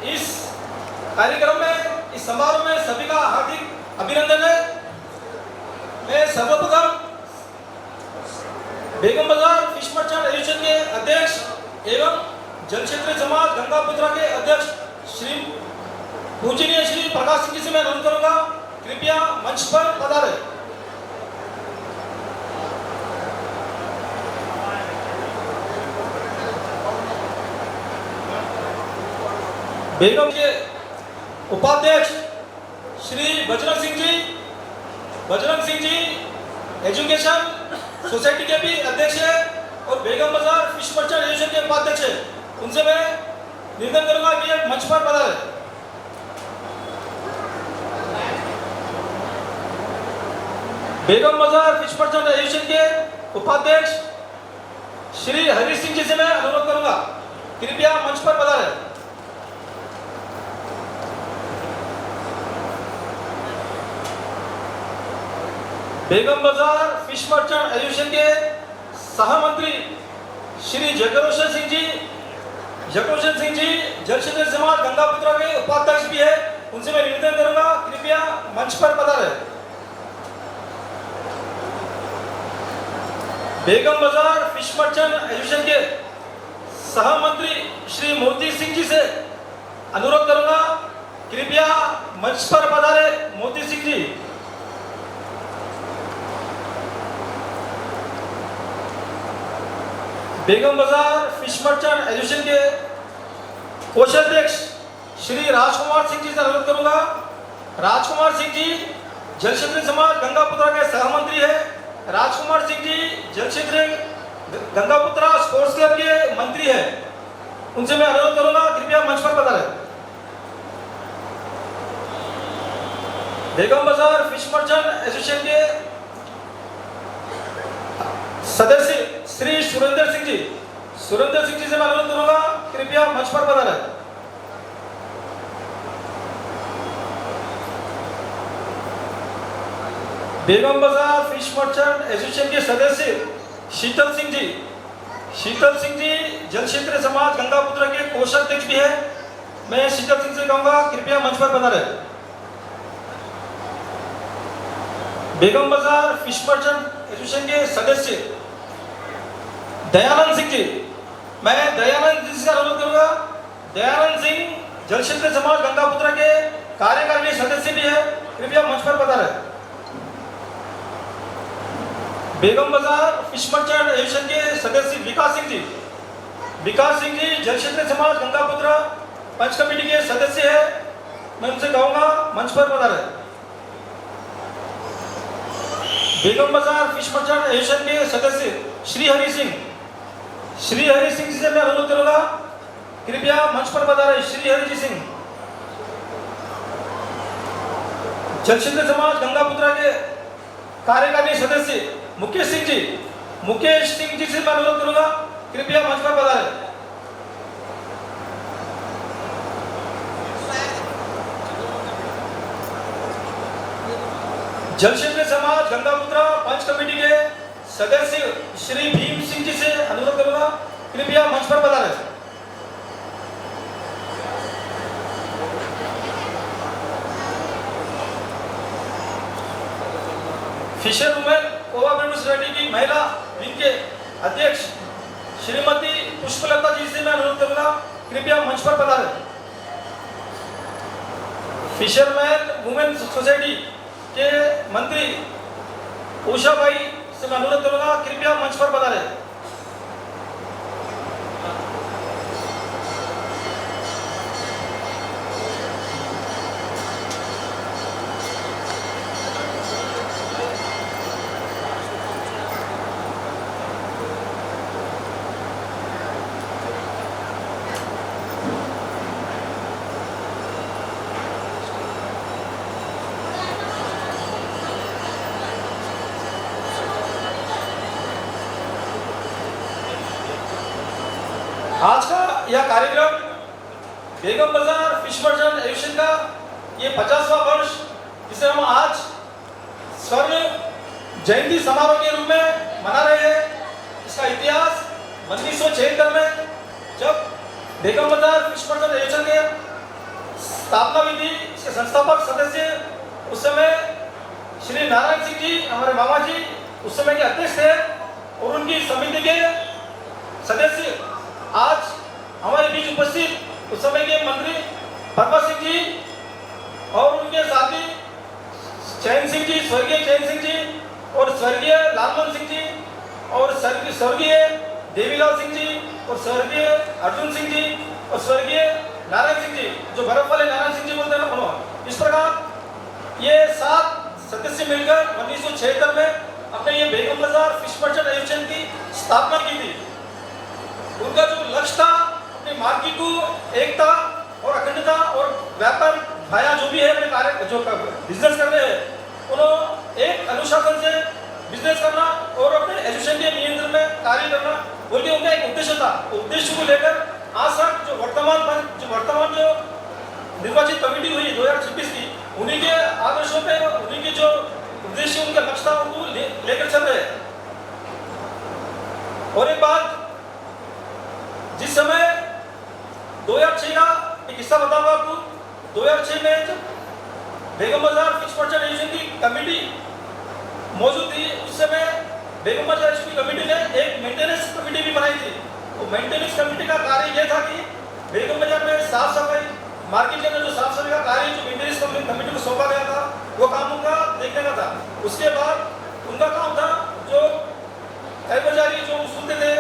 इस कार्यक्रम में, इस समारोह में सभी का हार्दिक अभिनंदन है। मैं सर्वप्रथम बेगम बाजार फिश मर्चेंट एसोसिएशन के अध्यक्ष एवं जल क्षेत्र समाज गंगापुत्रा के अध्यक्ष श्री पूजनीय श्री प्रकाश सिंह जी से मैं अनुरोध करूंगा, कृपया मंच पर पधारें। बेगम के उपाध्यक्ष श्री बजरंग सिंह जी एजुकेशन सोसाइटी के भी अध्यक्ष है और बेगम बाजार फिश मर्चेंट एसोसिएशन के उपाध्यक्ष है, उनसे मैं निवेदन करूंगा कि एक मंच पर पधारें। बेगम बाजार फिश मर्चेंट एसोसिएशन के उपाध्यक्ष श्री हरी सिंह जी से मैं अनुरोध करूंगा, कृपया मंच पर पधारें। बेगम बाजार फिश मर्चेंट एसोसिएशन के सहमंत्री श्री जगरोशन सिंह जी जल क्षेत्र समाज गंगापुत्रा के उपाध्यक्ष भी है, उनसे मैं निवेदन करूंगा, कृपया मंच पर पधारें। बेगम बाजार फिश मर्चेंट एसोसिएशन के सहमंत्री श्री मोती सिंह जी से अनुरोध करूंगा, कृपया मंच पर पधारें। मोती सिंह जी। बेगम बाजार फिश मर्चेंट एसोसिएशन के कोषाध्यक्ष श्री राजकुमार सिंह जी से अनुरोध करूंगा। राजकुमार सिंह जी जल क्षेत्र समाज गंगापुत्रा के सहमंत्री है। राजकुमार सिंह जी जल क्षेत्र गंगापुत्रा स्पोर्ट्स क्लब के मंत्री है, उनसे मैं अनुरोध करूंगा, कृपया मंच पर पधारें। बेगम बाजार फिश मर्चेंट एसोसिएशन के सदस्य श्री सुरेंद्र सिंह जी से मैं अनुरोध करूंगा, कृपया मंच पर पधारें। बेगम बाजार फिश मर्चेंट एसोसिएशन के सदस्य शीतल सिंह जी जल क्षेत्र समाज गंगापुत्रा के कोषाध्यक्ष भी है, मैं शीतल सिंह से कहूंगा, कृपया मंच पर पधारें। बेगम बाजार फिश मर्चेंट एसोसिएशन के सदस्य दयानंद सिंह जी, मैं दयानंद जी से अनुरोध करूंगा। दयानंद सिंह जल क्षेत्र समाज गंगापुत्रा के कार्यकारिणी सदस्य भी है, कृपया मंच पर पधारें। बेगम बाजार फिश मर्चेंट एसोसिएशन के सदस्य विकास सिंह जी जल क्षेत्र समाज गंगापुत्रा पंच कमेटी के सदस्य है, मैं उनसे कहूंगा, मंच पर पधारें। बेगम बाजार फिश मर्चेंट एसोसिएशन के सदस्य श्री हरि सिंह जी से मैं अनुरोध करूंगा, कृपया मंच पर पधारें। श्री हरि जी सिंह जल क्षेत्र समाज गंगापुत्रा के कार्यकारिणी सदस्य मुकेश सिंह जी से मैं अनुरोध करूंगा, कृपया मंच पर पधारें। जल क्षेत्र समाज गंगापुत्रा पंच कमेटी के सदस्य श्री भीम सिंह जी से अनुरोध करूंगा, कृपया मंच पर पधारें। फिशर वुमेन कोऑपरेटिव सोसाइटी की महिला विंग के अध्यक्ष श्रीमती पुष्पलता जी से मैं अनुरोध करूंगा, कृपया मंच पर पधारें। फिशरमैन वुमेन सोसाइटी के मंत्री उषा भाई से मैं अनुरोध करूंगा, कृपया मंच पर पधारें। आज का यह कार्यक्रम बेगम बाजार फिश मर्चेंट एसोसिएशन का ये 50वां वर्ष, जिसे हम आज स्वर्ण जयंती समारोह के रूप में मना रहे हैं। इसका इतिहास 1976 में जब बेगम बाजार फिश मर्चेंट एसोसिएशन के स्थापना हुई थी। इसके संस्थापक सदस्य उस समय श्री नारायण सिंह जी, हमारे मामा जी उस समय के अध्यक्ष थे, और उनकी समिति के सदस्य आज हमारे बीच उपस्थित उस समय के मंत्री परमा सिंह जी और उनके साथी चैन सिंह जी, स्वर्गीय चैन सिंह जी, और स्वर्गीय लालमोहन सिंह जी, और स्वर्गीय देवीलाल सिंह जी, और स्वर्गीय अर्जुन सिंह जी, और स्वर्गीय नारायण सिंह जी, जो बर्फ वाले नारायण सिंह जी बोलते हैं ना, उन्होंने इस प्रकार ये 7 सदस्य मिलकर 1976 में अपने ये बेगम बाजार फिश मर्चेंट एसोसिएशन की स्थापना की थी। उनका जो लक्ष्य था अपनी मार्केट को एकता और अखंडता और व्यापार भाया जो भी है अपने कार्य जो बिजनेस कर रहे हैं, उन्होंने एक अनुशासन से बिजनेस करना और अपने एजुकेशन के नियंत्रण में कार्य करना बोल के उनका एक उद्देश्य था। उद्देश्य को लेकर आज तक जो वर्तमान जो निर्वाचित कमेटी हुई 2026 की, उन्हीं के आदर्शों पे, उन्हीं के जो उद्देश्य उनका लक्ष्य था उनको लेकर चल रहे हैं। और एक बात, जिस समय 2006 का एक किस्सा बताऊंगा आपको। 2006 में जब बेगम बाजार फिश मर्चेंट एसोसिएशन की कमेटी मौजूद थी, उस समय बेगम बाजार की कमेटी ने एक मेंटेनेंस कमेटी भी बनाई थी। तो मेंटेनेंस कमेटी का कार्य यह था कि बेगम बाजार में साफ सफाई, मार्केट के अंदर जो साफ सफाई का कार्य जो मेंटेनेंस कमेटी को सौंपा गया था, वो काम उनका देखने का था। उसके बाद उनका काम था जो तय बाजारी जो वसूलते थे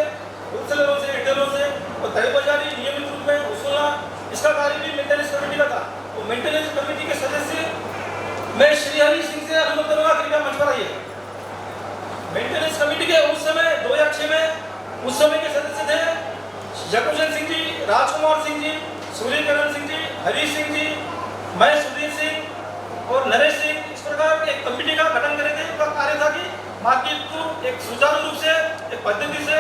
होलसेलरों से, रिटेलरों से, और तय बाजारी नियमित रूप में वसूलना, इसका कार्य भी मेंटेनेंस कमेटी का था। तो मेंटेनेंस कमेटी के सदस्य मैं श्री हरि सिंह से अनुरोध करूंगा, कृपया मंच पर आइए। मेंटेनेंस कमेटी के उस समय 2006 में उस समय के सदस्य थे जगभूषण सिंह जी, राजकुमार सिंह जी, सूर्यकरण सिंह जी, हरीश सिंह जी, मैं सुधीर सिंह और नरेश सिंह। इस प्रकार एक कमेटी का गठन करे थे। उनका कार्य था कि मार्केट को एक सुचारू रूप से, एक पद्धति से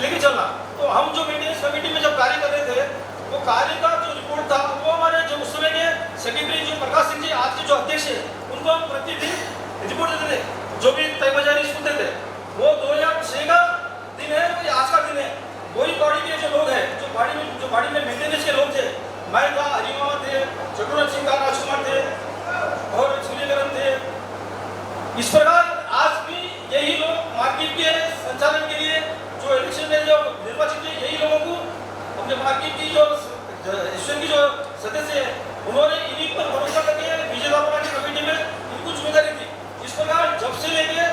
लेके चलना। तो हम जो मेंटेनेंस कमेटी में जब कार्य कर रहे थे, वो कार्य का जो रिपोर्ट था वो हमारे जो उस समय के सेक्रेटरी जो प्रकाश सिंह जी, आज के जो अध्यक्ष है, उनको हम प्रतिदिन रिपोर्ट देते थे। जो भी तय बाजारी सुनते थे, वो 2006 का दिन है, ये आज का दिन है। वही बॉडी के जो लोग हैं, जो बॉडी में मेंटेनेंस के लोग थे, मैं था, हरिमामा थे, चतुरनाथ सिंह था, राजकुमार थे और सूर्यकरण थे। इस प्रकार आज भी यही लोग मार्केट के संचालन के लिए जो इलेक्शन में जो निर्वाचित है, यही लोगों को अपने मार्केट की जो एसोसिएशन की जो सदस्य है, उन्होंने इन्हीं पर भरोसा करके विजयदापना की कमेटी में इनको जिम्मेदारी दी। इस प्रकार जब से लेके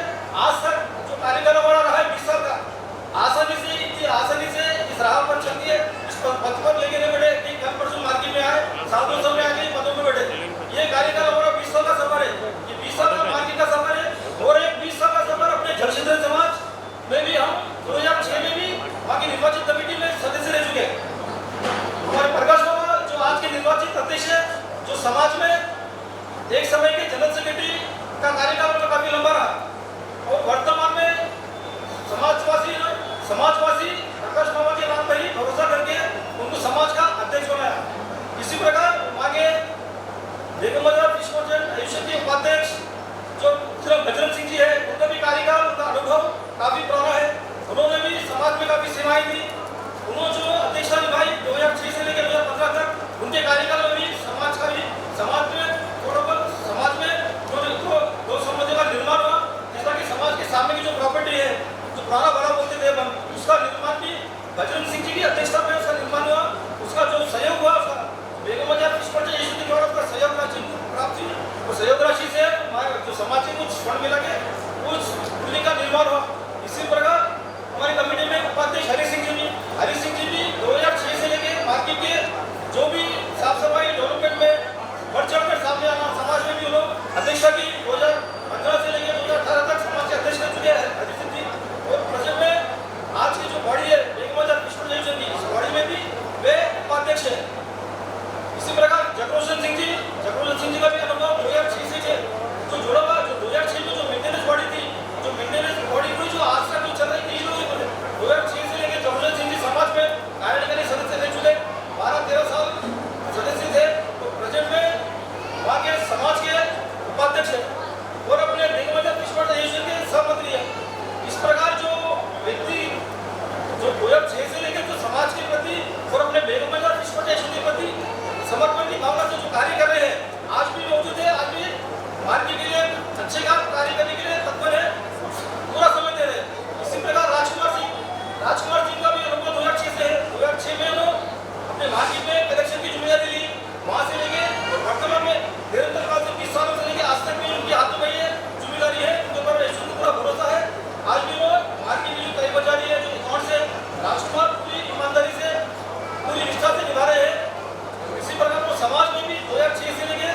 आज तक जो कार्यकाल हमारा रहा है 20 साल का, आसानी से इस राह पर चलती है, इस पद पर लेके नहीं बैठे कि कल परसों मार्केट में आए, साल 2 साल में आके पदों में बैठे। ये कार्यकाल हमारा 20 साल का सफर है। ये 20 साल का मार्केट का सफर है, और एक 20 साल का सफर अपने जल क्षेत्र समाज में भी हम 2006 में भी वहाँ की निर्वाचित कमेटी में सदस्य रह चुके हैं। हमारे प्रकाश बाबा जो आज के निर्वाचित अध्यक्ष है, जो समाज में एक समय के जनरल सेक्रेटरी का कार्यकाल उनका काफी लंबा रहा, और वर्तमान में समाजवासी प्रकाश बाबा के नाम पर ही भरोसा करके उनको समाज का अध्यक्ष बनाया। इसी प्रकार आगे बेगम बाजार फिश मर्चेंट एसोसिएशन के उपाध्यक्ष जो बजरंग सिंह जी है, उनका भी कार्यकाल, उनका अनुभव काफी पुराना है। उन्होंने भी समाज में काफी सेवाएं दी। उन्होंने जो अध्यक्षता निभाई 2006 से लेकर 2015 तक, उनके कार्यकाल में भी समाज में दो संपत्तियों का निर्माण हुआ। जैसा कि समाज के सामने की जो प्रॉपर्टी है, जो पुराना बड़ा बोलते थे हम, उसका निर्माण भी बजरंग सिंह जी की अध्यक्षता में उसका निर्माण हुआ। उसका जो सहयोग हुआ, उसका बेगम बाजार फिश मर्चेंट एसोसिएशन के द्वारा उसका सहयोग राशि प्राप्त हुई, और सहयोग राशि से जो समाज के कुछ फंड मिला के उस बिल्डिंग का निर्माण हुआ। इसी प्रकार हमारी कमेटी में उपाध्यक्ष हरी सिंह जी भी 2006 से लेकर मार्केट के जो भी साफ सफाई डेवलपमेंट में बढ़ चढ़ कर सामने आना, समाज में भी लोग अध्यक्षता की 2015 से लेकर 2018 तक समाज के अध्यक्ष रह चुके हैं हरी सिंह जी। और प्रेजेंट में आज की जो बॉडी है बेगम बाजार फिश मर्चेंट एसोसिएशन की, इस बॉडी में भी वे उपाध्यक्ष है। इसी प्रकार जगभूषण सिंह जी का भी अनुभव 2006 से जो जुड़ा हुआ, जो 2006 में जो मेंटेनेंस बॉडी थी, जो मेंटेनेंस बॉडी हुई, जो आज तक जो चल रही थी, 2006 से लेकर जगभूषण सिंह जी समाज में कार्यकारी सदस्य रह चुके, 12-13 साल सदस्य थे। मार्केट में कलेक्शन की जिम्मेदारी ली, वहाँ से लेके वर्तमान में निरंतर काल से 20 सालों से लेके आज तक भी उनके हाथों में ये जिम्मेदारी है, उनके ऊपर एसडीएम को पूरा भरोसा है। आज भी वो मार्केट में जो तय बचा रही है, जो अकाउंट से राजकुमार पूरी ईमानदारी से पूरी निष्ठा से निभा रहे हैं। इसी प्रकार वो समाज में भी 2006 से लेके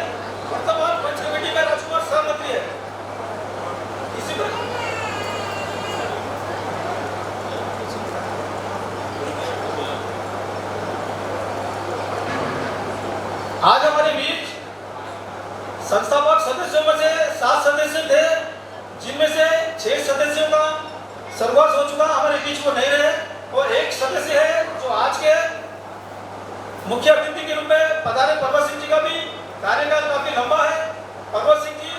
वर्तमान पंच कमेटी में राजकुमार सहमंत्री है। इसी प्रकार आज हमारे बीच संस्थापक सदस्यों में से 7 सदस्य थे, जिनमें से 6 सदस्यों का स्वर्गवास हो चुका, हमारे बीच वो नहीं रहे, और एक सदस्य है जो आज के मुख्य अतिथि के रूप में पधारे पर्वत सिंह जी का भी कार्यकाल काफी लंबा है। पर्वत सिंह जी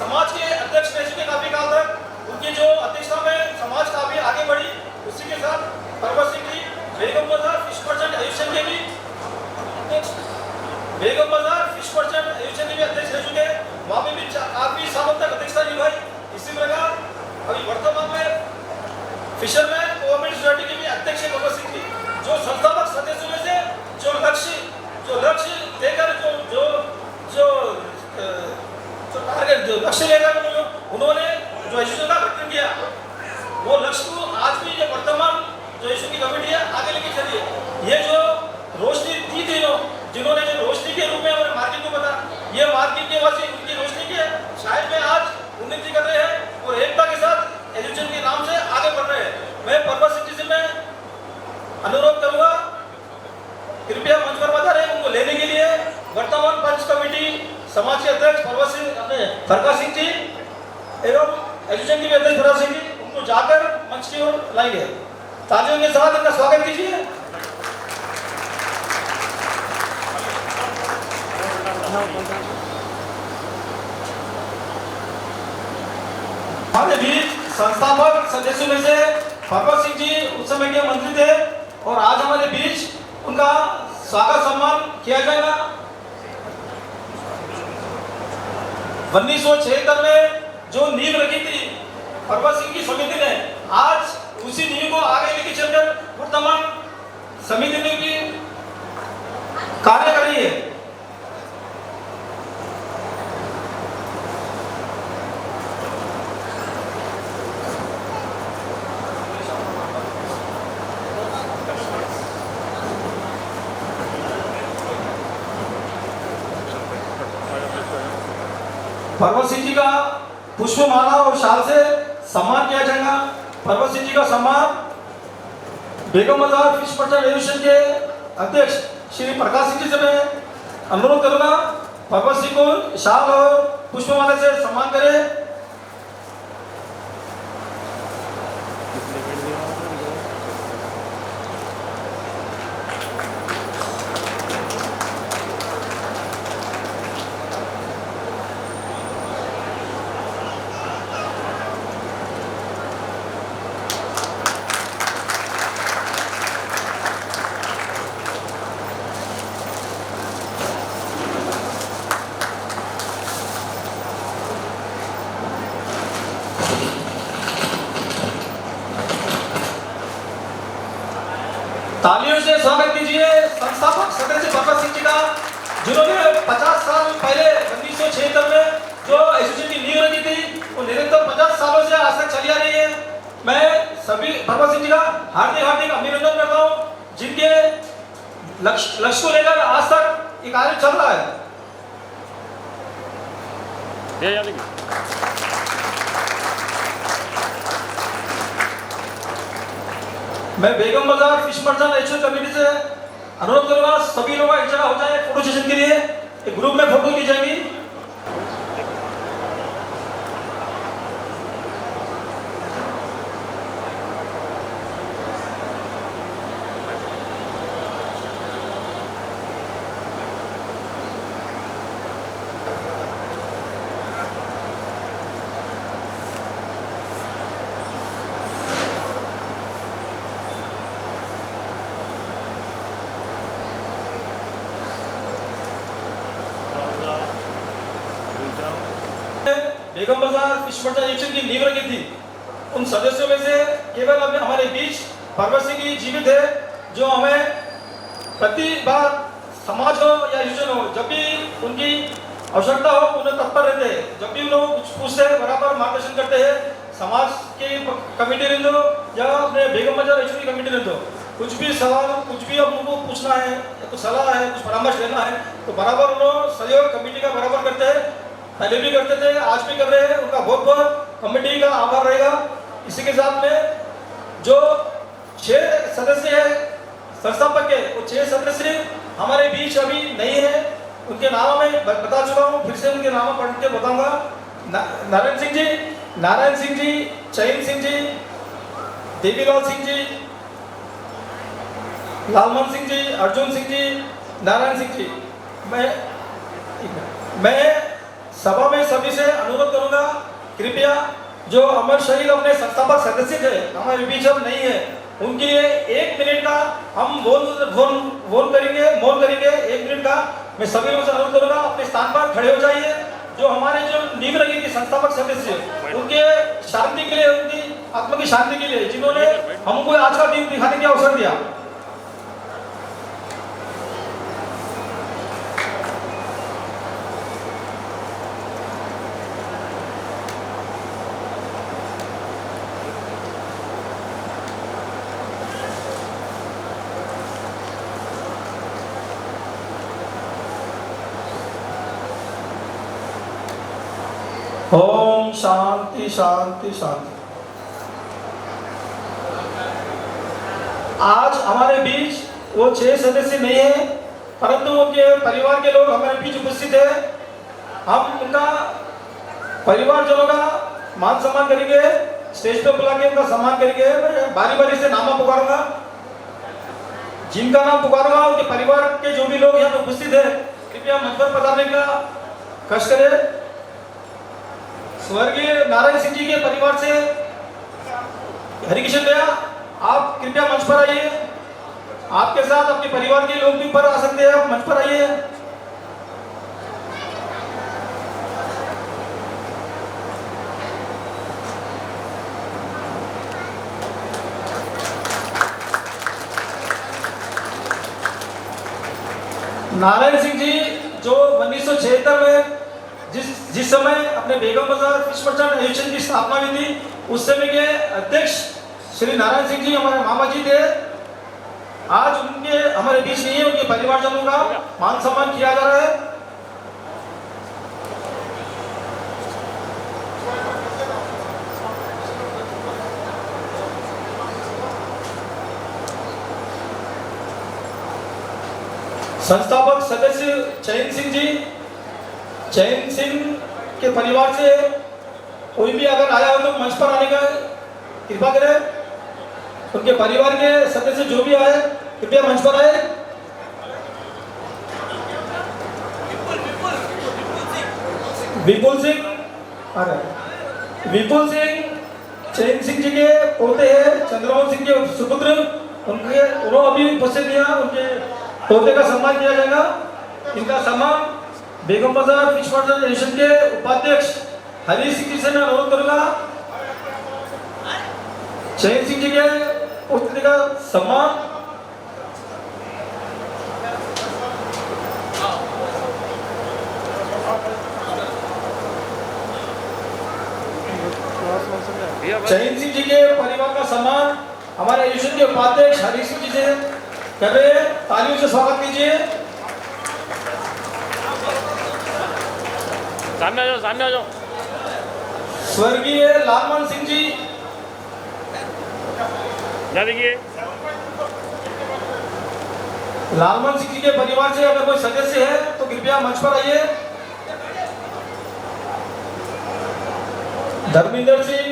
समाज के अध्यक्ष रह चुके काफी काल तक, उनकी जो अध्यक्षता में समाज काफी आगे बढ़ी। उसी के साथ पर्वत सिंह जी बेगम बाजार फिश मर्चेंट एसोसिएशन के भी अध्यक्ष, बेगम बाजार फिश मर्चेंट एसोसिएशन के भी अध्यक्ष रह चुके, वहाँ पे भी काफी सालों तक अध्यक्षता निभाई। इसी प्रकार अभी वर्तमान में फिशरमैन गवर्नमेंट सोसाइटी के भी अध्यक्ष है पर्वत सिंह जी, जो संस्थापक सदस्यों में से जो लक्ष्य लेकर जो टारगेट जो लक्ष्य लेकर उन्होंने जो एसोसिएशन का गठन किया, वो लक्ष्य को आज भी ये वर्तमान जो एसोसिएशन की कमेटी है आगे लेके चली है। ये जो रोशनी दी थी, जिन्होंने जो रोशनी के रूप में हमारे मार्केट को बता, ये मार्केट के वजह से उनकी रोशनी के शायद में आज उन्नति कर रहे हैं और एकता के साथ एसोसिएशन के नाम से आगे बढ़ रहे हैं। मैं पर्वत सिंह जी से मैं अनुरोध करूंगा, कृपया मंच पर बता रहे उनको लेने के लिए वर्तमान पंच कमेटी समाज के अध्यक्ष प्रकाश सिंह जी एवं एसोसिएशन के भी अध्यक्ष प्रकाश सिंह जी, उनको जाकर मंच की ओर लाएंगे। तालियों के साथ इनका स्वागत कीजिए। हमारे बीच संस्थापक सदस्यों में से पर्वत सिंह जी उस समय के मंत्री थे और आज हमारे बीच उनका स्वागत सम्मान किया जाएगा। 1976 में जो नींव रखी थी पर्वत सिंह की समिति ने, आज उसी नींव को आगे लेके चलकर वर्तमान समिति ने भी कार्य कर रही है। पर्वत सिंह जी का पुष्पमाला और शाल से सम्मान किया जाएगा। पर्वत सिंह जी का सम्मान बेगम बाजार फिश मर्चेंट एसोसिएशन के अध्यक्ष श्री प्रकाश सिंह जी से मैं अनुरोध करूंगा, पर्वत सिंह को शाल और पुष्पमाला से सम्मान करें। तालियों से स्वागत कीजिए संस्थापक सदस्य पर्वत सिंह जी का, जिन्होंने 50 साल पहले 1976 में जो एसोसिएशन की नींव रखी थी, वो निरंतर 50 सालों से आज तक चली आ रही है। मैं सभी पर्वत सिंह जी का हार्दिक अभिनंदन करता हूँ, जिनके लक्ष्य को लेकर आज तक ये कार्य चल रहा है। मैं बेगम बाजार फिश मर्चेंट एसोसिएशन कमेटी से अनुरोध करूंगा, सभी लोग एक जगह हो जाए फोटो सेशन के लिए, एक ग्रुप में फोटो ली जाएगी। बेगम बाजार फिश मर्चेंट एसोसिएशन की नींव रखी थी, उन सदस्यों में से केवल अब हमारे बीच पर्वत सिंह जी जीवित है, जो हमें प्रति बार समाज हो या एजुकेशन हो, जब भी उनकी आवश्यकता हो उन्हें तत्पर रहते हैं। जब भी लोग कुछ पूछते हैं बराबर मार्गदर्शन करते हैं। समाज की कमेटी रहने दो या अपने बेगम बाजार एचओडी कमेटी रहने दो, कुछ भी सवाल कुछ भी हम उनको पूछना है, कुछ सलाह है, कुछ परामर्श लेना है तो बराबर उन्होंने सहयोग कमेटी का बराबर करते हैं। पहले भी करते थे, आज भी कर रहे हैं। उनका बहुत बहुत कमेटी का आभार रहेगा। इसी के साथ में जो 6 सदस्य है संस्थापक के, वो 6 सदस्य हमारे बीच अभी नहीं है। उनके नाम मैं बता चुका हूँ, फिर से उनके नाम पढ़ के बताऊंगा। नारायण सिंह जी, चैन सिंह जी, देवीलाल सिंह जी, लालमन सिंह जी, अर्जुन सिंह जी, नारायण सिंह जी। मैं सभा में सभी से अनुरोध करूंगा, कृपया जो अमर शहीद अपने संस्थापक सदस्य थे हमारे बीच अब नहीं है, उनके लिए 1 मिनट का हम मौन करेंगे 1 मिनट का। मैं सभी लोगों से अनुरोध करूंगा, अपने स्थान पर खड़े हो जाइए। जो हमारे जो नींव लगी थी संस्थापक सदस्य, उनके शांति के लिए, उनकी आत्मा की शांति के लिए, जिन्होंने हमको आज का दिन दिखाने का अवसर दिया। ओम शांति शांति शांति। आज हमारे बीच वो 6 सदस्य नहीं है, परंतु उनके परिवार के लोग हमारे बीच उपस्थित है। हम उनका परिवारजनों का मान सम्मान करेंगे, स्टेज पे बुला के उनका सम्मान करेंगे। बारी बारी से नाम पुकारूंगा, जिनका नाम पुकारूंगा उनके परिवार के जो भी लोग यहाँ पे उपस्थित है, कृपया मंच पर पधारने का कष्ट करें। स्वर्गीय नारायण सिंह जी के परिवार से हरिकिशन भैया, आप कृपया मंच पर आइए। आपके साथ अपने परिवार के लोग भी ऊपर आ सकते हैं, आप मंच पर आइए। नारायण सिंह जी जो 1976 में जिस समय अपने बेगम बाजार फिश मर्चेंट एसोसिएशन की स्थापना हुई थी, उस समय के अध्यक्ष श्री नारायण सिंह जी हमारे मामा जी थे। आज उनके हमारे बीच नहीं है, उनके परिवारजनों का मान सम्मान किया जा रहा है। संस्थापक सदस्य चैन सिंह के परिवार से कोई भी अगर आया हो तो मंच पर आने का कृपा करें। उनके परिवार के सदस्य जो भी आए कृपया मंच पर आए। विपुल सिंह चैन सिंह जी के पोते हैं, चंद्रमोहन सिंह के सुपुत्र, उन्होंने अभी उपस्थित दिया। उनके पोते का सम्मान किया जाएगा। इनका सम्मान बेगम बाजार फिश मर्चेंट एसोसिएशन के उपाध्यक्ष हरी सिंह जी से मैं अनुरोध करूंगा। चैन सिंह जी के पोते का सम्मान चैन सिंह जी के परिवार का सम्मान हमारे एसोसिएशन के उपाध्यक्ष हरी सिंह जी से कर रहे हैं। तालियों से स्वागत कीजिए। सामने आ जाओ। स्वर्गीय लालमन सिंह जी, देखिए लालमन सिंह जी के परिवार से अगर कोई सदस्य है तो कृपया मंच पर आइए। धर्मेंद्र सिंह,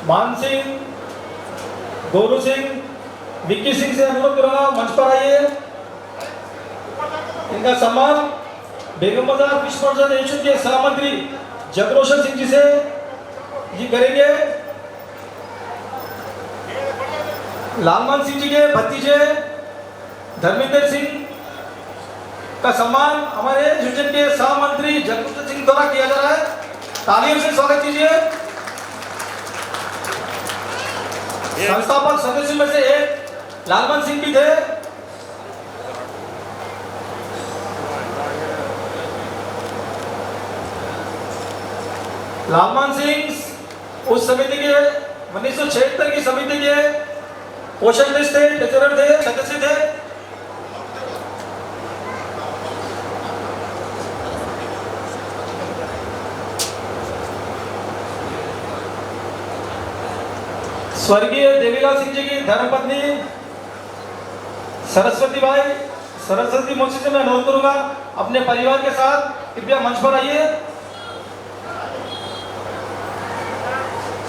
मान सिंह, गोरू सिंह, विक्की सिंह से अनुरोध करूंगा मंच पर आइए। इनका सम्मान बेगम बाजार फिश मर्चेंट एसोसिएशन के सह मंत्री जगरोशन सिंह जी से जी करेंगे। लालमन सिंह जी के भतीजे धर्मेंद्र सिंह का सम्मान हमारे एसोसिएशन के सह मंत्री जगरोशन सिंह द्वारा किया जा रहा है। तालियों से स्वागत कीजिए। संस्थापक सदस्यों में से एक लालमन सिंह भी थे। लालमान सिंह उस समिति के 1976 की समिति के कोषाध्यक्ष थे, ट्रेजरर थे, सदस्य थे। स्वर्गीय देवीलाल सिंह जी की धर्मपत्नी सरस्वती मौसी से मैं अनुरोध करूंगा अपने परिवार के साथ कृपया मंच पर आइए।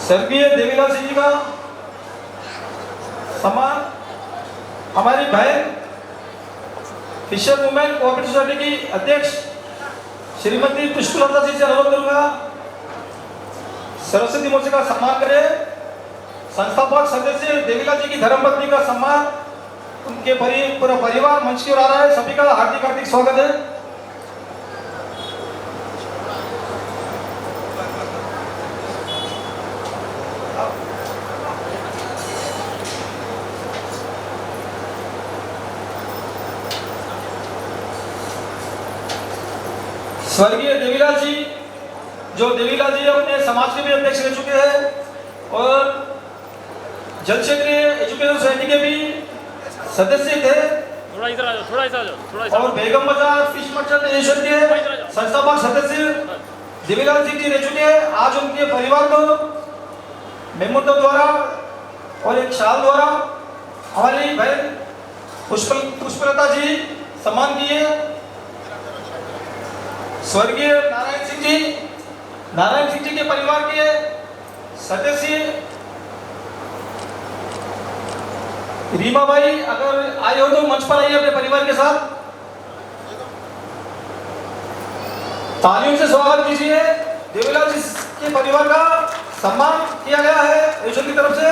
स्वर्गीय देवीलाल सिंह जी का सम्मान हमारी बहन फिशर वुमेन कोऑपरेटिव सोसाइटी की अध्यक्ष श्रीमती पुष्पलता जी से अनुरोध करूंगा सरस्वती मौसी का सम्मान करें। संस्थापक सदस्य देवीलाल जी की धर्मपत्नी का सम्मान उनके पूरा परिवार मंच की ओर आ रहा है। सभी का हार्दिक हार्दिक स्वागत है। स्वर्गीय देवीलाल जी अपने समाज के भी अध्यक्ष रह चुके हैं और जल क्षेत्रीय एजुकेशन सोसाइटी के भी सदस्य थे। थोड़ा इधर आ जाओ। और बेगम बाजार फिश मर्चेंट एसोसिएशन के संस्थापक सदस्य देवीलाल सिंह जी रह चुके हैं। आज उनके परिवार को मेमोटो द्वारा और एक शाल द्वारा हमारी बहन पुष्पलता जी सम्मान किए। स्वर्गीय नारायण सिंह जी के परिवार के सदस्य रीमा भाई अगर आए हो तो मंच पर आइए अपने परिवार के साथ। तालियों से स्वागत कीजिए। देवीलाल जी के परिवार का सम्मान किया गया है एसोसिएशन की तरफ से।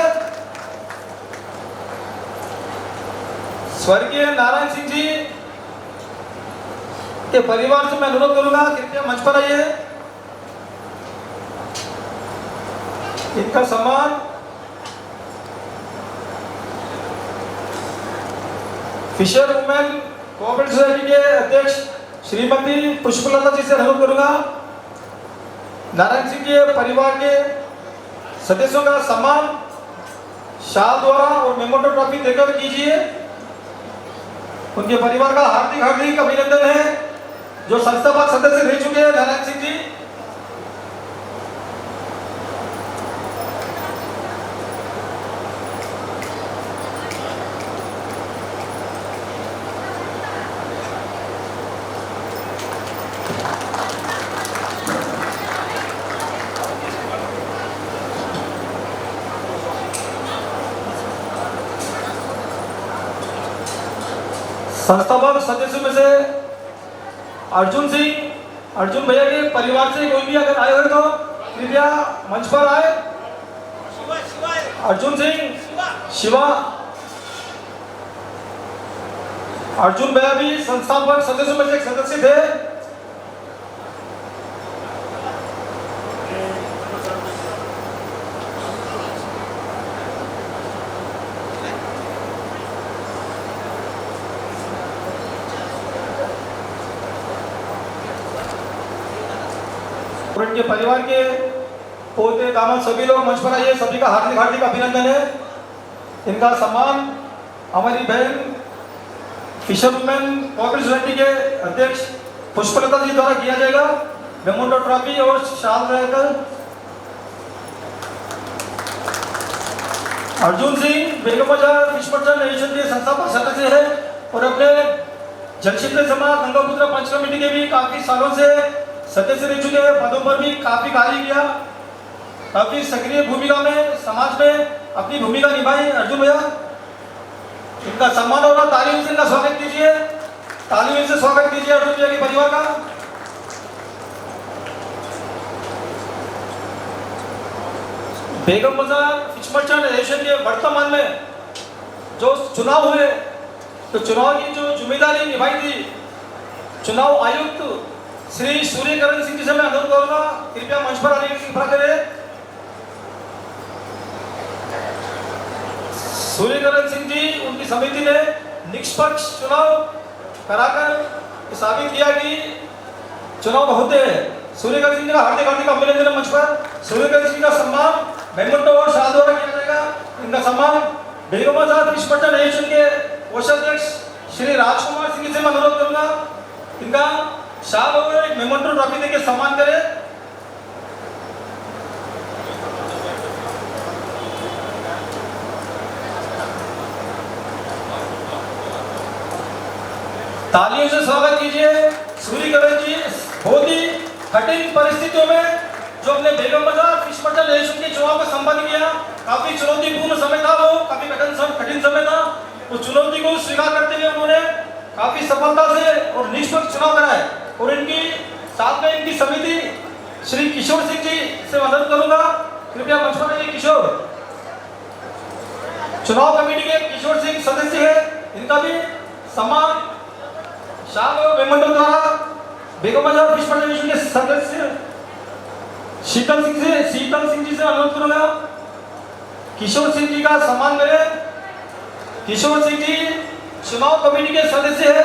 स्वर्गीय नारायण सिंह जी के परिवार से मैं अनुरोध करूंगा कृपया मंच पर आइए। इनका सम्मान फिशर वुमेन कोऑपरेटिव सोसाइटी के अध्यक्ष श्रीमती पुष्पलता जी से अनुरोध करूंगा नारायण सिंह के परिवार के सदस्यों का सम्मान शाल द्वारा और मेमोटो ट्रॉफी देकर कीजिए। उनके परिवार का हार्दिक हार्दिक अभिनंदन है जो संस्थापक सदस्य रह चुके हैं नारायण सिंह जी। संस्थापक सदस्यों में से अर्जुन भैया के परिवार से कोई भी अगर आए हुए तो कृपया मंच पर आए। अर्जुन सिंह शिवा अर्जुन भैया भी संस्थापक सदस्यों में से एक सदस्य थे। उनके परिवार के पोते दामाद सभी लोग मंच पर आइए। सभी का हार्दिक हार्दिक अभिनंदन है। इनका सम्मान हमारी बहन फिशर वुमेन कोऑपरेटिव सोसाइटी के अध्यक्ष पुष्पलता जी द्वारा किया जाएगा। मेमोटो ट्रॉफी और शाल रहकर अर्जुन सिंह बेगम बाजार फिश मर्चेंट एसोसिएशन के संस्थापक सदस्य है और अपने जल क्षेत्रीय समाज गंगापुत्रा पंच कमेटी के भी काफी सालों से सदस्य रह चुके हैं। पदों पर भी काफी कार्य किया, काफी सक्रिय भूमिका में समाज में अपनी भूमिका निभाई। अर्जुन भैया इनका सम्मान होगा। तालियों से इनका स्वागत कीजिए। तालियों से स्वागत कीजिए अर्जुन भैया के परिवार का। बेगम बाजार फिश मर्चेंट एसोसिएशन के वर्तमान में जो चुनाव हुए तो चुनाव की जो जिम्मेदारी निभाई थी चुनाव आयुक्त श्री सूर्यकरण सिंह जी से मैं अनुरोध करूंगा कृपया मंच पर आने की कृपा करें। सूर्यकरण सिंह जी उनकी समिति ने निष्पक्ष चुनाव कराकर साबित किया कि चुनाव होते हैं सूर्यकांत सिंह जी का हार्दिक हार्दिक अभिनंदन मंच पर। सूर्यकांत सिंह का सम्मान मेमोंटो और शाल द्वारा किया जाएगा। इनका सम्मान बेगम आजाद फिश मर्चेंट एसोसिएशन के कोषाध्यक्ष श्री राजकुमार सिंह जी से मैं अनुरोध करूंगा इनका शाल और एक मेमोंटो ट्रॉफी देकर सम्मान करें। तालियों से स्वागत कीजिए सूर्यकांत जी। बहुत ही कठिन परिस्थितियों में जो अपने बेगम बाजार फिश मर्चेंट एसोसिएशन के चुनाव को संपन्न किया, काफी चुनौतीपूर्ण समय था, वो काफी कठिन समय था। उस चुनौती को स्वीकार करते हुए उन्होंने काफी सफलता से और निष्पक्ष चुनाव कराए। और इनकी साथ में इनकी समिति श्री किशोर सिंह जी से मदद करूंगा, कृपया मंच पर आइए। किशोर चुनाव कमेटी के किशोर सिंह सदस्य है, इनका भी सम्मान शाल और मेमोंटो द्वारा बेगम बाजार फिश मर्चेंट एसोसिएशन के सदस्य शीतल सिंह जी से अनुरोध करूंगा किशोर सिंह जी का सम्मान करें। किशोर सिंह जी चुनाव कमेटी के सदस्य है,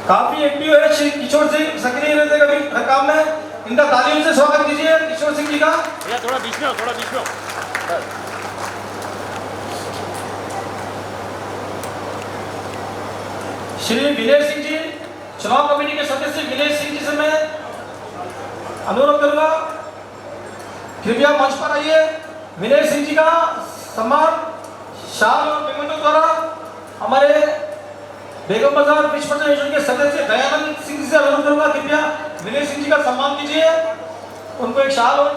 काफी एक्टिव है श्री किशोर सिंह, सक्रिय रहते कभी हर काम में। इनका तालियों से स्वागत कीजिए किशोर सिंह जी का। भैया थोड़ा बीच में हो, थोड़ा बीच में हो। श्री विनय सिंह जी चुनाव कमेटी के सदस्य विनय सिंह जी से मैं अनुरोध करूंगा कृपया मंच पर आइए। विनय सिंह जी का सम्मान शाल और मेमोंटो द्वारा हमारे बेगम बाजार फिश मर्चेंट एसोसिएशन के सदस्य दयानंद सिंह जी से अनुरोध करूंगा कृपया विनय सिंह जी का सम्मान कीजिए। उनको एक शाल और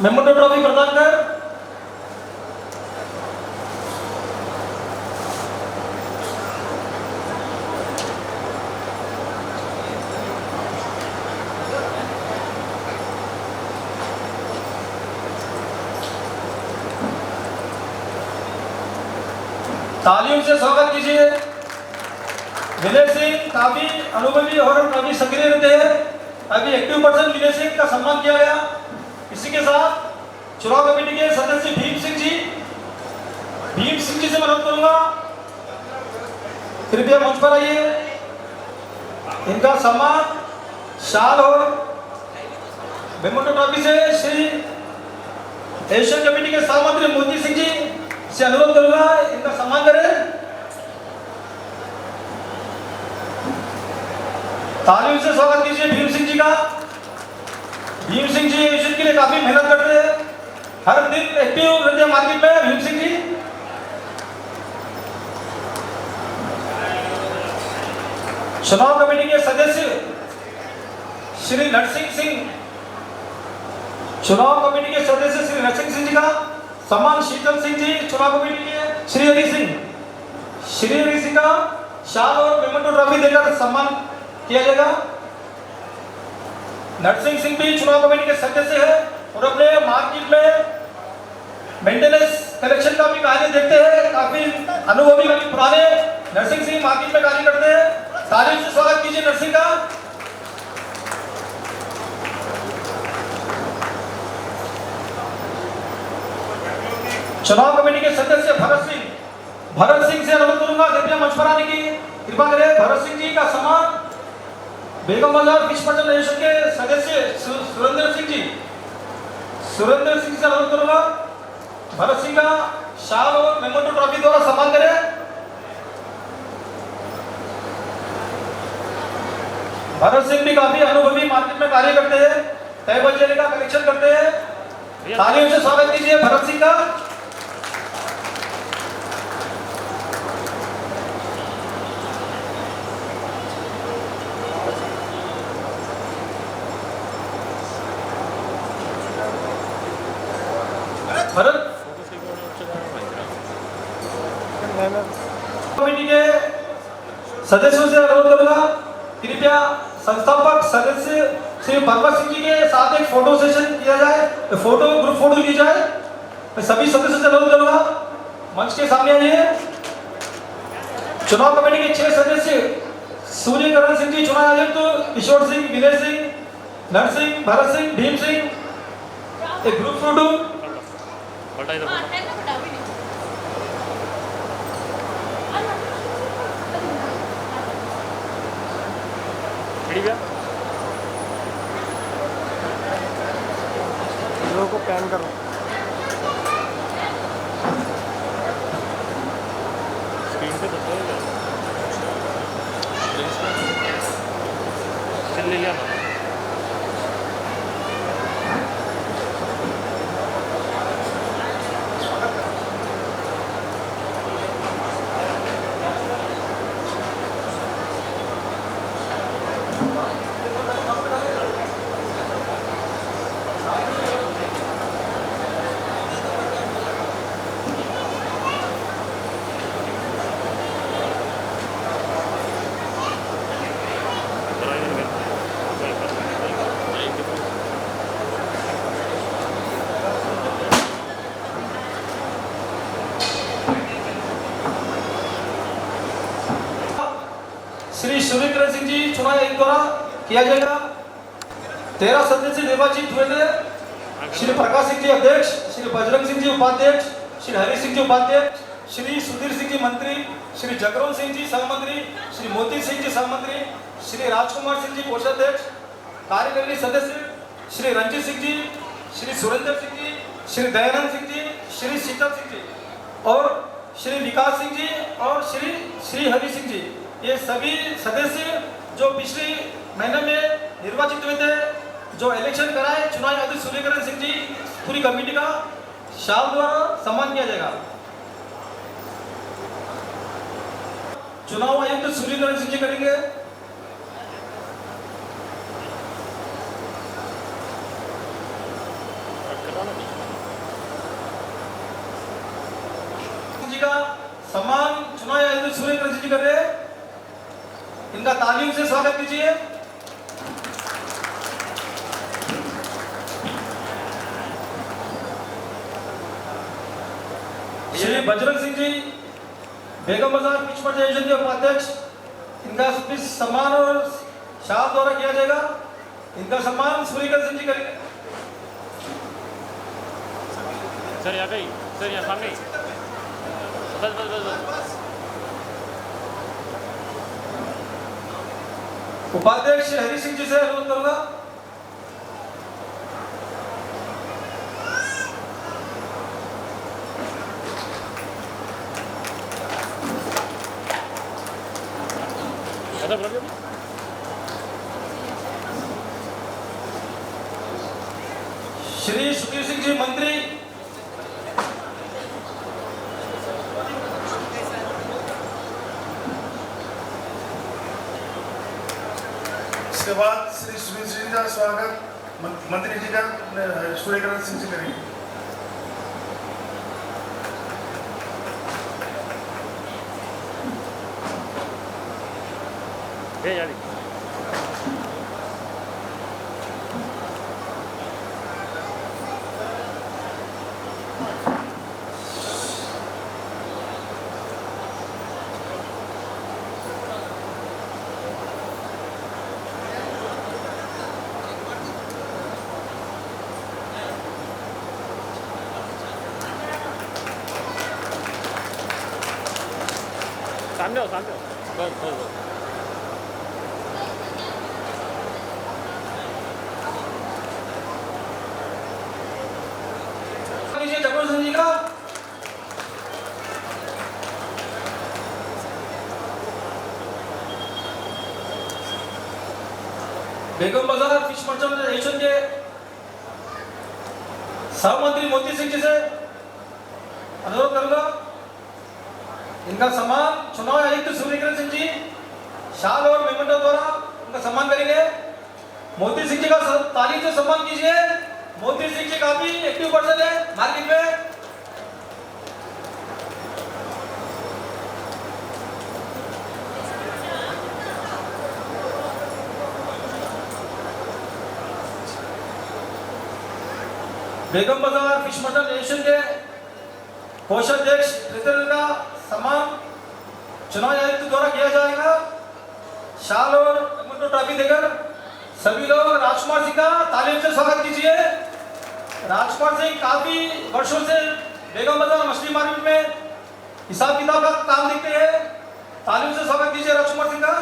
मेमोंटो ट्रॉफी प्रदान कर तालियों से स्वागत कीजिए। विनय सिंह काफी अनुभवी और काफी सक्रिय रहते हैं, अभी एक्टिव पर्सन विनय सिंह का सम्मान किया गया। इसी के साथ चुनाव कमेटी के सदस्य भीम सिंह जी से मैं अनुरोध करूंगा कृपया मंच पर आइए। इनका सम्मान शाल और मेमोंटो ट्रॉफी से श्री एशियन कमेटी के सह मंत्री मोदी सिंह जी से अनुरोध करूंगा इनका सम्मान करें। तालियों से स्वागत कीजिए भीम सिंह जी का। भीम सिंह जी एशियन के लिए काफी मेहनत करते हैं, हर दिन एक्टिव रहते हैं मार्केट में। भीम सिंह जी चुनाव कमेटी के सदस्य श्री नरसिंह सिंह, चुनाव कमेटी के सदस्य श्री नरसिंह सिंह जी का सम्मान शीतल सिंह जी, चुनाव कमेटी के श्री हरि सिंह का शाल और मेमोंटो ट्रॉफी देकर सम्मान किया जाएगा। नरसिंह सिंह भी चुनाव कमेटी के सदस्य है और अपने मार्केट में मेंटेनेंस कलेक्शन का भी कार्य देखते हैं, काफी अनुभवी काफी पुराने नरसिंह सिंह मार्केट में कार्य करते हैं। तालियों से स्वागत कीजिए नरसिंह का। चुनाव कमेटी के सदस्य भरत सिंह से अनुरोध करूंगा कृपया मंच पर आने की कृपा करें। भरत सिंह जी का सम्मान बेगम बाजार फिश मर्चेंट एसोसिएशन के सदस्य सुरेंद्र सिंह से अनुरोध करूंगा भरत सिंह का शाल और मेमोंटो ट्रॉफी द्वारा सम्मान करें। भरत सिंह भी काफी अनुभवी मार्केट में कार्य करते हैं, तय बजरी का कलेक्शन करते हैं। तालियों से स्वागत कीजिए भरत सिंह का। भरत कमेटी के सदस्यों से अनुरोध करूंगा कृपया संस्थापक सदस्य श्री भगवत सिंह जी के साथ एक फोटो सेशन किया जाए, ग्रुप फोटो ली जाए। मैं सभी सदस्यों से अनुरोध करूंगा मंच के सामने आइए। चुनाव कमेटी के 6 सदस्य सूर्यकरण सिंह जी चुनाव आयुक्त, किशोर सिंह, विनय सिंह, नरसिंह, भरत सिंह, भीम सिंह, एक ग्रुप फोटो। रेडी भैया लोगों को पैन करो। स्क्रीन पे तो ले लिया ना श्री सूर्यकिरण सिंह जी चुनाव आयोग द्वारा किया जाएगा। 13 सदस्य निर्वाचित हुए थे। श्री प्रकाश सिंह जी अध्यक्ष, श्री बजरंग सिंह जी उपाध्यक्ष, श्री हरि सिंह जी उपाध्यक्ष, श्री सुधीर सिंह जी मंत्री, श्री जगरोन सिंह जी सहमंत्री, श्री मोती सिंह जी सहमंत्री, श्री राजकुमार सिंह जी कोषाध्यक्ष, कार्यकारिणी सदस्य श्री रंजीत सिंह जी, श्री सुरेंद्र सिंह जी, श्री दयानंद सिंह जी, श्री शीतल सिंह जी और श्री विकास सिंह जी और श्री हरि सिंह जी, ये सभी सदस्य जो पिछले महीने में निर्वाचित हुए थे, जो इलेक्शन कराए, चुनाव आयुक्त सूर्यकिरण सिंह जी पूरी कमेटी का शाल द्वारा सम्मान किया जाएगा। चुनाव आयुक्त सूर्यकिरण सिंह जी करेंगे। जी का सम्मान चुनाव आयुक्त सूर्यकिरण सिंह जी कर रहे हैं। इनका तालियों से स्वागत कीजिए। श्री बजरंग सिंह जी बेगम बाजार पिच परियोजना के उपाध्यक्ष, इनका सम्मान और शाल द्वारा किया जाएगा। इनका सम्मान सूर्यकिरण सिंह जी करेंगे। सर यहाँ पे सर यहाँ सामने बस बस बस बस उपाध्यक्ष हरि सिंह जी से अनुरोध करूंगा। श्री सुधीर सिंह जी मंत्री, इसके बाद श्री सुनील सिंह का स्वागत मंत्री जी का सूर्यकिरण सिंह जी करेंगे। यार सामने हो बस बस बस जगरोन सिंह जी का बेगम बाजार फिश मर्चेंट एसोसिएशन के सहमंत्री मोती सिंह जी से अनुरोध करूंगा। इनका सम्मान चुनाव आयुक्त सूर्यकिरण सिंह जी शाल और मेमेंटो द्वारा उनका सम्मान करेंगे। मोती सिंह जी का ताली से सम्मान कीजिए। मोती सिंह जी काफी एक्टिव पर्सन है मार्केट में। बेगम बाजार फिश मर्चेंट एसोसिएशन के कोषाध्यक्ष का सम्मान चुनाव आयुक्त द्वारा किया जाएगा। शाल और मेमेंटो ट्रॉफी देकर सभी लोग राजकुमार सिंह का तालियों से स्वागत कीजिए। राजकुमार सिंह काफी वर्षों से बेगम बाजार मछली मार्केट में हिसाब किताब का काम देखते हैं। तालियों से स्वागत कीजिए राजकुमार सिंह का।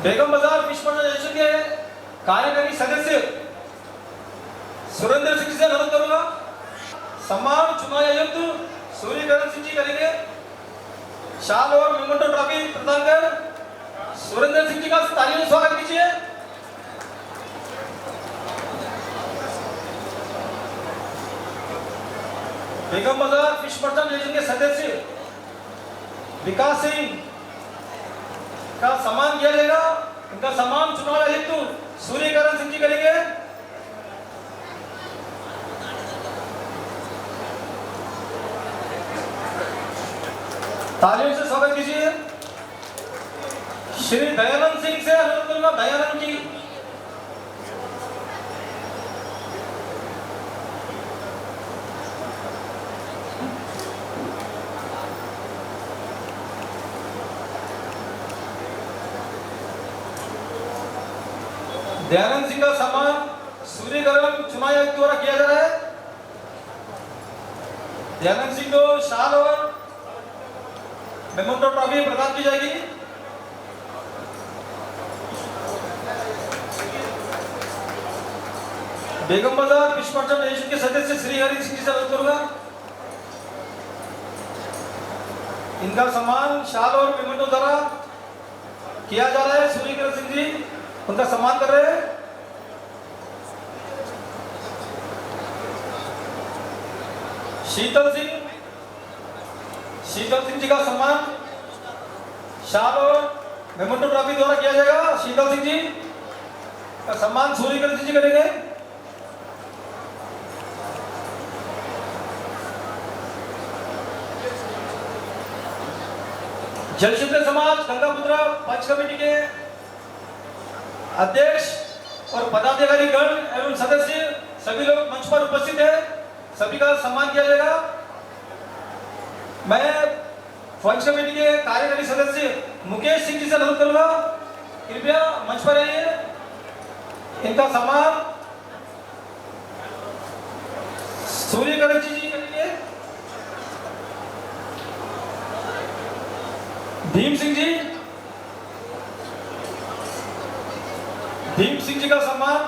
बेगम बाजार विश्व एजुकेशन के कार्यकारी सदस्य सुरेंद्र सिंह जी से अनुरोध करूंगा। सम्मान चुनाव आयुक्त सूर्यकरण सिंह जी करेंगे। शाल और मेमोंटो ट्रॉफी प्रदान कर सुरेंद्र सिंह जी का तालियों से स्वागत कीजिए। बेगम बाजार फिश मर्चेंट एसोसिएशन के सदस्य विकास सिंह का सम्मान किया जाएगा। इनका सम्मान चुनाव आयुक्त सूर्यकरण सिंह जी करेंगे। तालियों से स्वागत कीजिए। श्री दयानंद सिंह से अनुरोध करूंगा। दयानंद जी दयानंद सिंह का सम्मान सूर्यकरण चुनाव आयुक्त द्वारा किया जा रहा है। दयानंद सिंह को शाल और मेमोंटो ट्रॉफी प्रदान की जाएगी। बेगम बाजार फिश मर्चेंट एसोसिएशन के सदस्य श्री हरि सिंह जी से अनुरोध करूंगा। इनका सम्मान शाल और मेमोंटो द्वारा किया जा रहा है। सूर्यकरण सिंह जी उनका सम्मान कर रहे हैं। शीतल सिंह जी का सम्मान शाल और मेमोंटो ट्रॉफी द्वारा किया जाएगा। शीतल सिंह जी का सम्मान सूर्यकरण सिंह जी करेंगे। जल क्षेत्र समाज गंगापुत्रा पंच कमेटी के अध्यक्ष और पदाधिकारी गण एवं सदस्य सभी लोग मंच पर उपस्थित हैं। सभी का सम्मान किया जाएगा। मैं पंच कमेटी के कार्यकारी सदस्य मुकेश सिंह जी से अनुरोध करूंगा, कृपया मंच पर आइए। इनका सम्मान सूर्यकरण जी करेंगे। भीम सिंह जी का सम्मान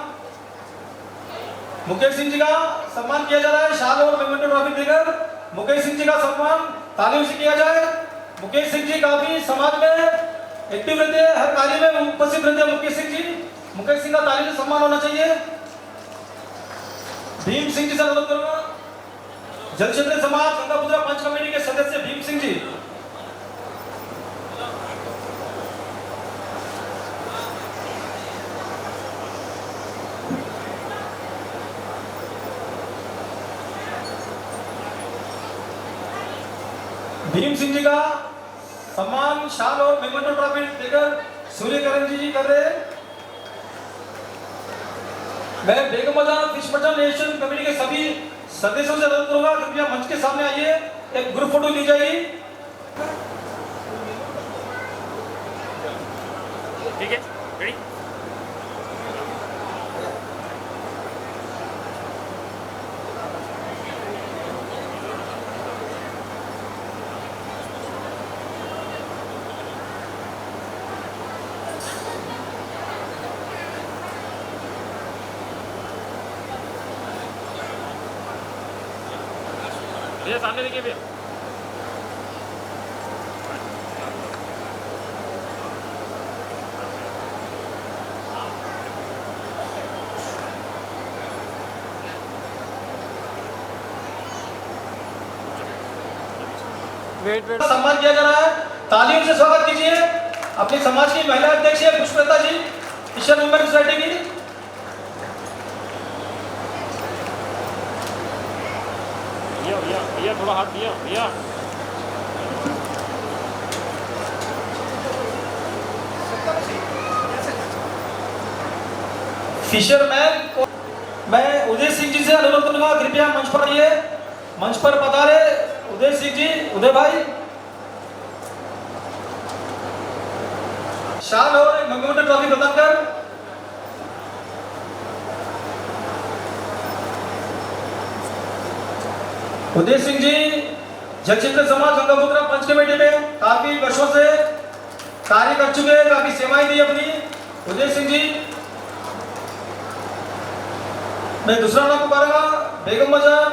मुकेश सिंह जी का सम्मान किया जा रहा है। शाल और मेमोंटो ट्रॉफी देकर मुकेश सिंह जी का सम्मान तालियों से किया जाए। मुकेश सिंह जी काफी समाज में एक्टिव रहते हैं, हर कार्य में उपस्थित रहते हैं। मुकेश सिंह का तालियों से सम्मान होना चाहिए। भीम सिंह जी से अनुरोध करूंगा। जल क्षेत्र समाज गंगापुत्रा पंच कमेटी के सदस्य भीम सिंह जी का सम्मान शाल और मेमोंटो ट्रॉफी देकर सूर्यकरण जी कर रहे हैं। मैं बेगम बाजार फिश मर्चेंट एसोसिएशन कमेटी के सभी सदस्यों से अनुरोध करूंगा, कृपया मंच के सामने आइए। एक ग्रुप फोटो ली जाएगी। ठीक है, रेडी? भैया सामने देखिए भैया। सम्मान किया जा रहा है। तालियों से स्वागत कीजिए अपने समाज की महिला अध्यक्ष पुष्पलता जी, ईश्वर वुमेन सोसाइटी की। भैया थोड़ा हाथ दिया भैया। फिशरमैन मैं उदय सिंह जी से अनुरोध करूंगा, कृपया मंच पर आइए। मंच पर पधारे उदय सिंह जी। उदय भाई शाल और मेमोंटो ट्रॉफी प्रदान कर। उदय सिंह जी जल क्षेत्र समाज गंगापुत्रा पंच कमेटी में काफी वर्षों से कार्य कर चुके हैं, काफी सेवाएं दी अपनी, उदय सिंह जी। मैं दूसरा नाम पुकारूंगा बेगम बाजार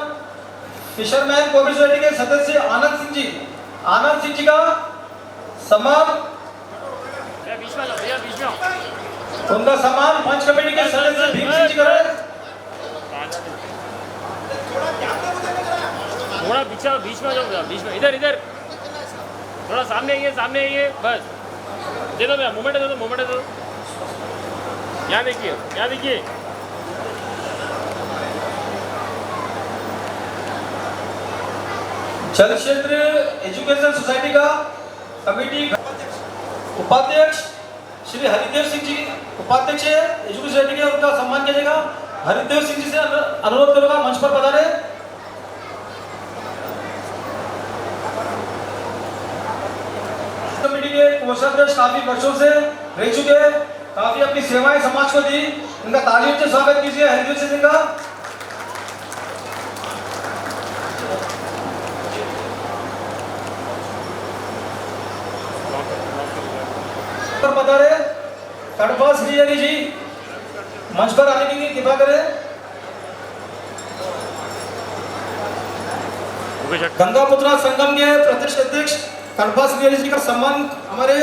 फिशरमैन कोऑपरेटिव सोसाइटी के सदस्य आनंद सिंह जी। आनंद सिंह जी का सम्मान, भैया बीच में लो, भैया बीच में आओ। उनका सम्मान पंच कमेटी के सदस्य भीम सिंह जी करें। थोड़ा पीछे बीच में जाओ, बीच में, इधर इधर थोड़ा सामने आइए बस। दे दो भैया, मूवमेंट दे दो, मूवमेंट दे दो। यहाँ देखिए, यहाँ देखिए। जल क्षेत्र एजुकेशन सोसाइटी का कमेटी उपाध्यक्ष श्री हरिदेव सिंह जी, उपाध्यक्ष है एजुकेशन सोसाइटी के, उनका सम्मान किया जाएगा। हरिदेव सिंह जी से अनुरोध करूंगा मंच पर पधारे। कमेटी के कोषाध्यक्ष काफी वर्षों से रह चुके हैं, काफी अपनी सेवाएं समाज को दी, उनका तालियों से स्वागत कीजिए हरिदेव सिंह का। पर पधारे कड़पा श्री हरि जी, मंच पर आने की कृपा करें। गंगापुत्रा संगम के प्रदेश अध्यक्ष कड़पा श्री हरि जी का सम्मान हमारे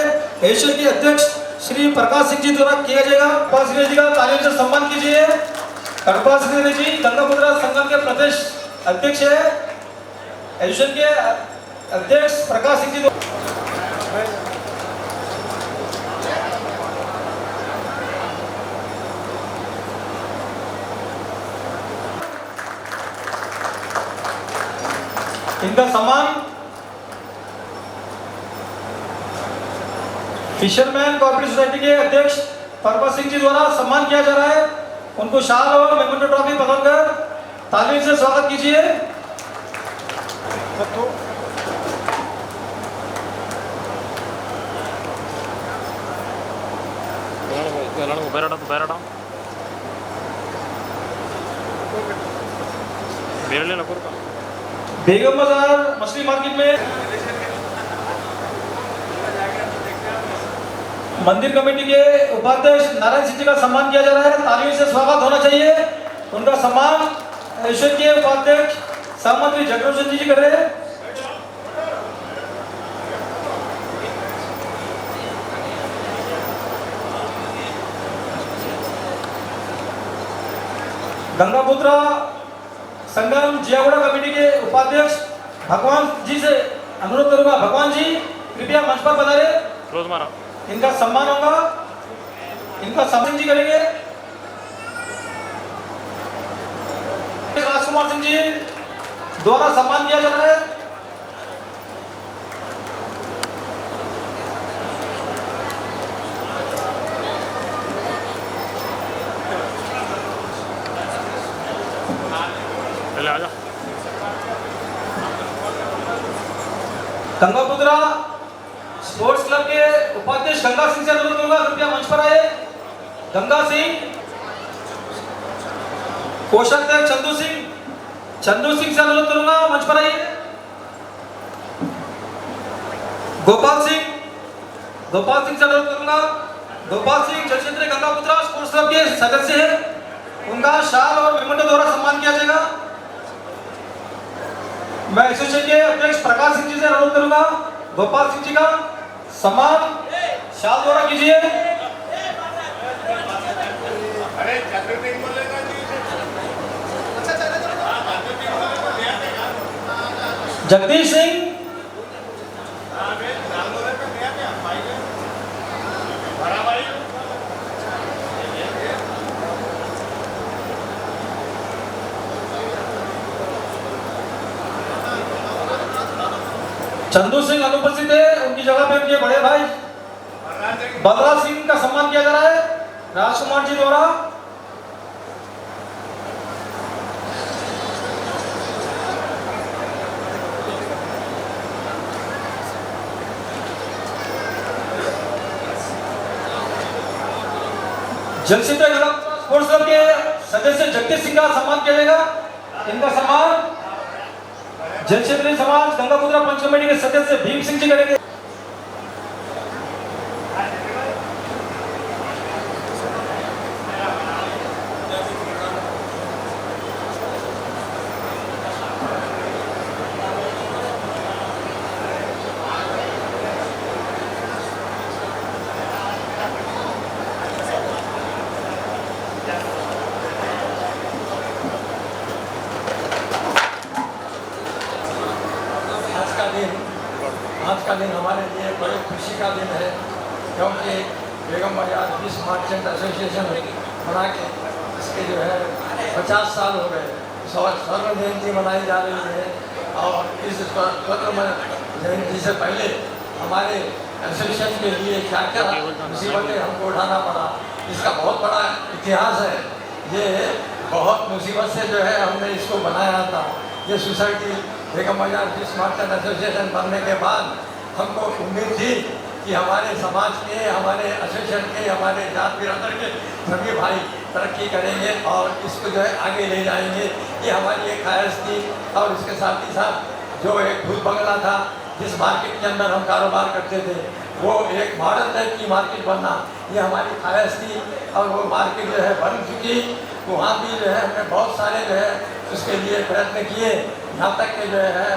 एशिया के अध्यक्ष श्री प्रकाश सिंह जी द्वारा किया जाएगा। कड़पा श्री हरि जी का तालियों से सम्मान कीजिए। कड़पा श्री हरि जी गंगापुत्रा संगम के प्रदेश अध्यक्ष है, एशिया के अध्यक्ष प्रकाश सिंह जी। इनका सम्मान फिशरमैन कोऑपरेटिव सोसाइटी के अध्यक्ष परबत सिंह जी द्वारा सम्मान किया जा रहा है। उनको शाल और मेमेंटो ट्रॉफी प्रदान कर तालियों से स्वागत कीजिए। बेगम बाजार मछली मार्केट में मंदिर कमेटी के उपाध्यक्ष नारायण सिंह जी का सम्मान किया जा रहा है, तालियों से स्वागत होना चाहिए। उनका सम्मान एशिया के उपाध्यक्ष सहमंत्री जगरोशन जी कर रहे हैं। गंगापुत्रा संगम जियागुड़ा कमेटी के उपाध्यक्ष भगवान जी से अनुरोध करूंगा, भगवान जी कृपया मंच पर पधारे। क्लोज मारो। इनका सम्मान होगा, इनका सम्मान जी करेंगे। राजकुमार सिंह जी द्वारा सम्मान किया जा रहा है। आजा। गंगापुत्रा स्पोर्ट्स क्लब के उपाध्यक्ष गंगा सिंह से अनुरोध करूंगा, कृपया मंच पर आए। गंगा सिंह। कोषाध्यक्ष चंदू सिंह से अनुरोध करूंगा, मंच पर आइए। गोपाल सिंह से अनुरोध करूंगा। गोपाल सिंह जल क्षेत्र गंगापुत्रा स्पोर्ट्स क्लब के सदस्य हैं, उनका शाल और मेमेंटो द्वारा सम्मान किया जाएगा। मैं एसोसिएशन के अध्यक्ष प्रकाश सिंह जी से अनुरोध करूंगा, गोपाल सिंह जी का सम्मान शाल द्वारा कीजिए। जगदीश सिंह। चंदू सिंह अनुपस्थित है, उनकी जगह पे उनके बड़े भाई बलराज सिंह का सम्मान किया जा रहा है राजकुमार जी द्वारा। जलसिद्ध स्पोर्ट्स क्लब के सदस्य जगदीश सिंह का सम्मान किया जाएगा। इनका सम्मान जल क्षेत्रीय समाज गंगापुत्रा पंच कमेटी के सदस्य भीम सिंह जी करेंगे। आज का दिन हमारे लिए बड़े खुशी का दिन है, क्योंकि बेगम बाजार फिश मर्चेंट एसोसिएशन बना के इसके जो है 50 साल हो गए। स्वर्ण जयंती मनाई जा रही है और इस स्वर्ण जयंती से पहले हमारे एसोसिएशन के लिए क्या क्या मुसीबतें हमको उठाना पड़ा, इसका बहुत बड़ा इतिहास है। ये बहुत मुसीबत से जो है हमने इसको बनाया था। ये सोसाइटी बेगम बाजार फिश मर्चेंट एसोसिएशन बनने के बाद हमको उम्मीद थी कि हमारे समाज के, हमारे एसोसिएशन के, हमारे जात बिरादर के सभी भाई तरक्की करेंगे और इसको जो है आगे ले जाएंगे। ये हमारी एक ख्वाहिश थी। और इसके साथ ही साथ जो एक भूत बंगला था जिस मार्केट के अंदर हम कारोबार करते थे, वो एक मॉडर्न टाइप की मार्केट बनना, ये हमारी ख्वाहिश थी। और वो मार्केट जो है बन चुकी। वहाँ भी जो है हमने बहुत सारे जो है उसके लिए प्रयत्न किए, यहाँ तक कि जो है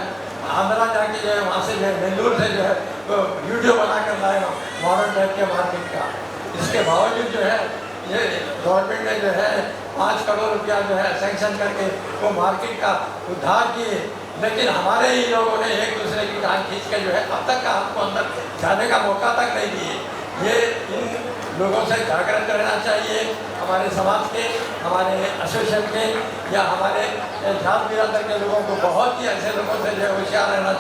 आंध्रा जाके जो है वहाँ से जो है बेंगलुरु से जो है तो वीडियो बना कर लाए मॉडर्न टाइप के मार्केट का। इसके बावजूद जो है ये गवर्नमेंट ने जो है 5 करोड़ रुपया जो है सैंक्शन करके वो मार्केट का उद्धार किए, लेकिन हमारे ही लोगों ने एक दूसरे की टांग खींच के जो है अब तक का हमको अंदर जाने का मौका तक नहीं दिए। ये इन लोगों से जागृत रहना चाहिए, हमारे समाज के, हमारे एसोसिएशन के या हमारे जात बिरादर के लोगों को बहुत ही ऐसे लोगों से जो है होशियार रहना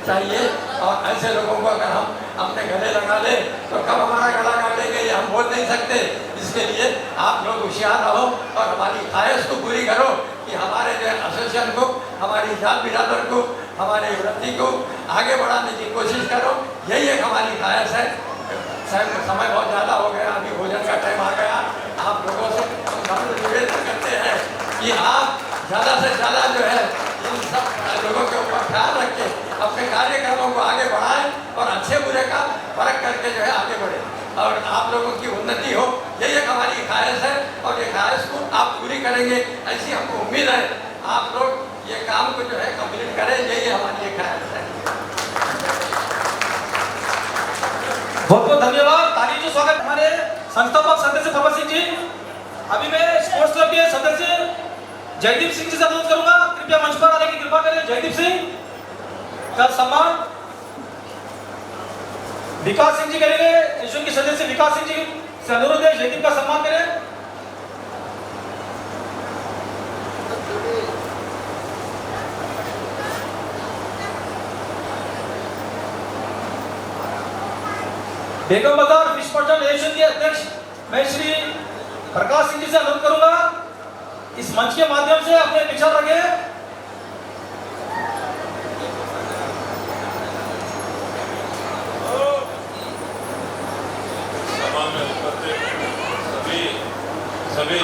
चाहिए। और ऐसे लोगों को अगर हम अपने गले लगा ले तो कब हमारा गला काटेंगे ये हम बोल नहीं सकते। इसके लिए आप लोग होशियार रहो और हमारी ख्वाहिश को पूरी करो कि हमारे जो एसोसिएशन को, हमारी जात बिरादर को, हमारे वृत्ति को आगे बढ़ाने की कोशिश करो। यही एक हमारी ख्वाहिश है। समय बहुत ज़्यादा हो गया, अभी भोजन का टाइम आ गया। आप लोगों से हम निवेदन करते हैं कि आप ज़्यादा से ज़्यादा जो है इन सब लोगों के ऊपर ख्याल रख के अपने कार्यक्रमों को आगे बढ़ाएं और अच्छे बुरे का फर्क करके जो है आगे बढ़ें और आप लोगों की उन्नति हो। यही एक हमारी ख्वाहिश है और ये ख्वाहिश को आप पूरी करेंगे ऐसी हमको उम्मीद है। आप लोग ये काम को जो है कंप्लीट करें, यही हमारी एक ख्वाहिश है। बहुत बहुत धन्यवाद। ताली से स्वागत हमारे संस्थापक सदस्य प्रभा सिंह जी। अभी मैं स्पोर्ट्स क्लब के सदस्य जयदीप सिंह जी से अनुरोध करूंगा, कृपया मंच पर आने की कृपा करें। जयदीप सिंह का सम्मान विकास सिंह जी करेंगे। एसोसिएशन के सदस्य विकास सिंह जी से अनुरोध है जयदीप का सम्मान करें। बेगम बाजार फिश मर्चेंट एसोसिएशन के अध्यक्ष मैं श्री प्रकाश सिंह जी से अनुरोध करूंगा इस मंच के माध्यम से अपने विचार रखें। सभा में उपस्थित सभी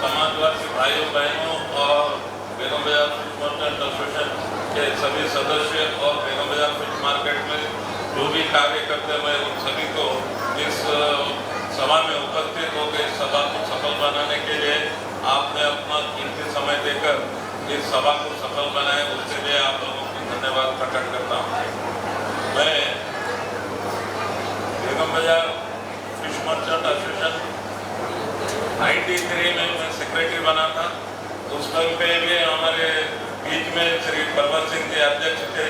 समाजवादी भाइयों बहनों और बेगम बाजार फिश मर्चेंट एसोसिएशन के सभी सदस्य और बेगम बाजार फिश मार्केट में जो भी कार्य करते हैं, मैं उन सभी को इस सभा में उपस्थित होकर इस सभा को सफल बनाने के लिए आपने अपना कीमती समय देकर इस सभा को सफल बनाए, उसके लिए आप लोगों को धन्यवाद प्रकट करता हूँ। मैं बेगम बाजार फिश मर्चेंट एसोसिएशन 93 में मैं सेक्रेटरी बना था। उस टाइम पे भी हमारे बीच में श्री परवर सिंह जी अध्यक्ष थे।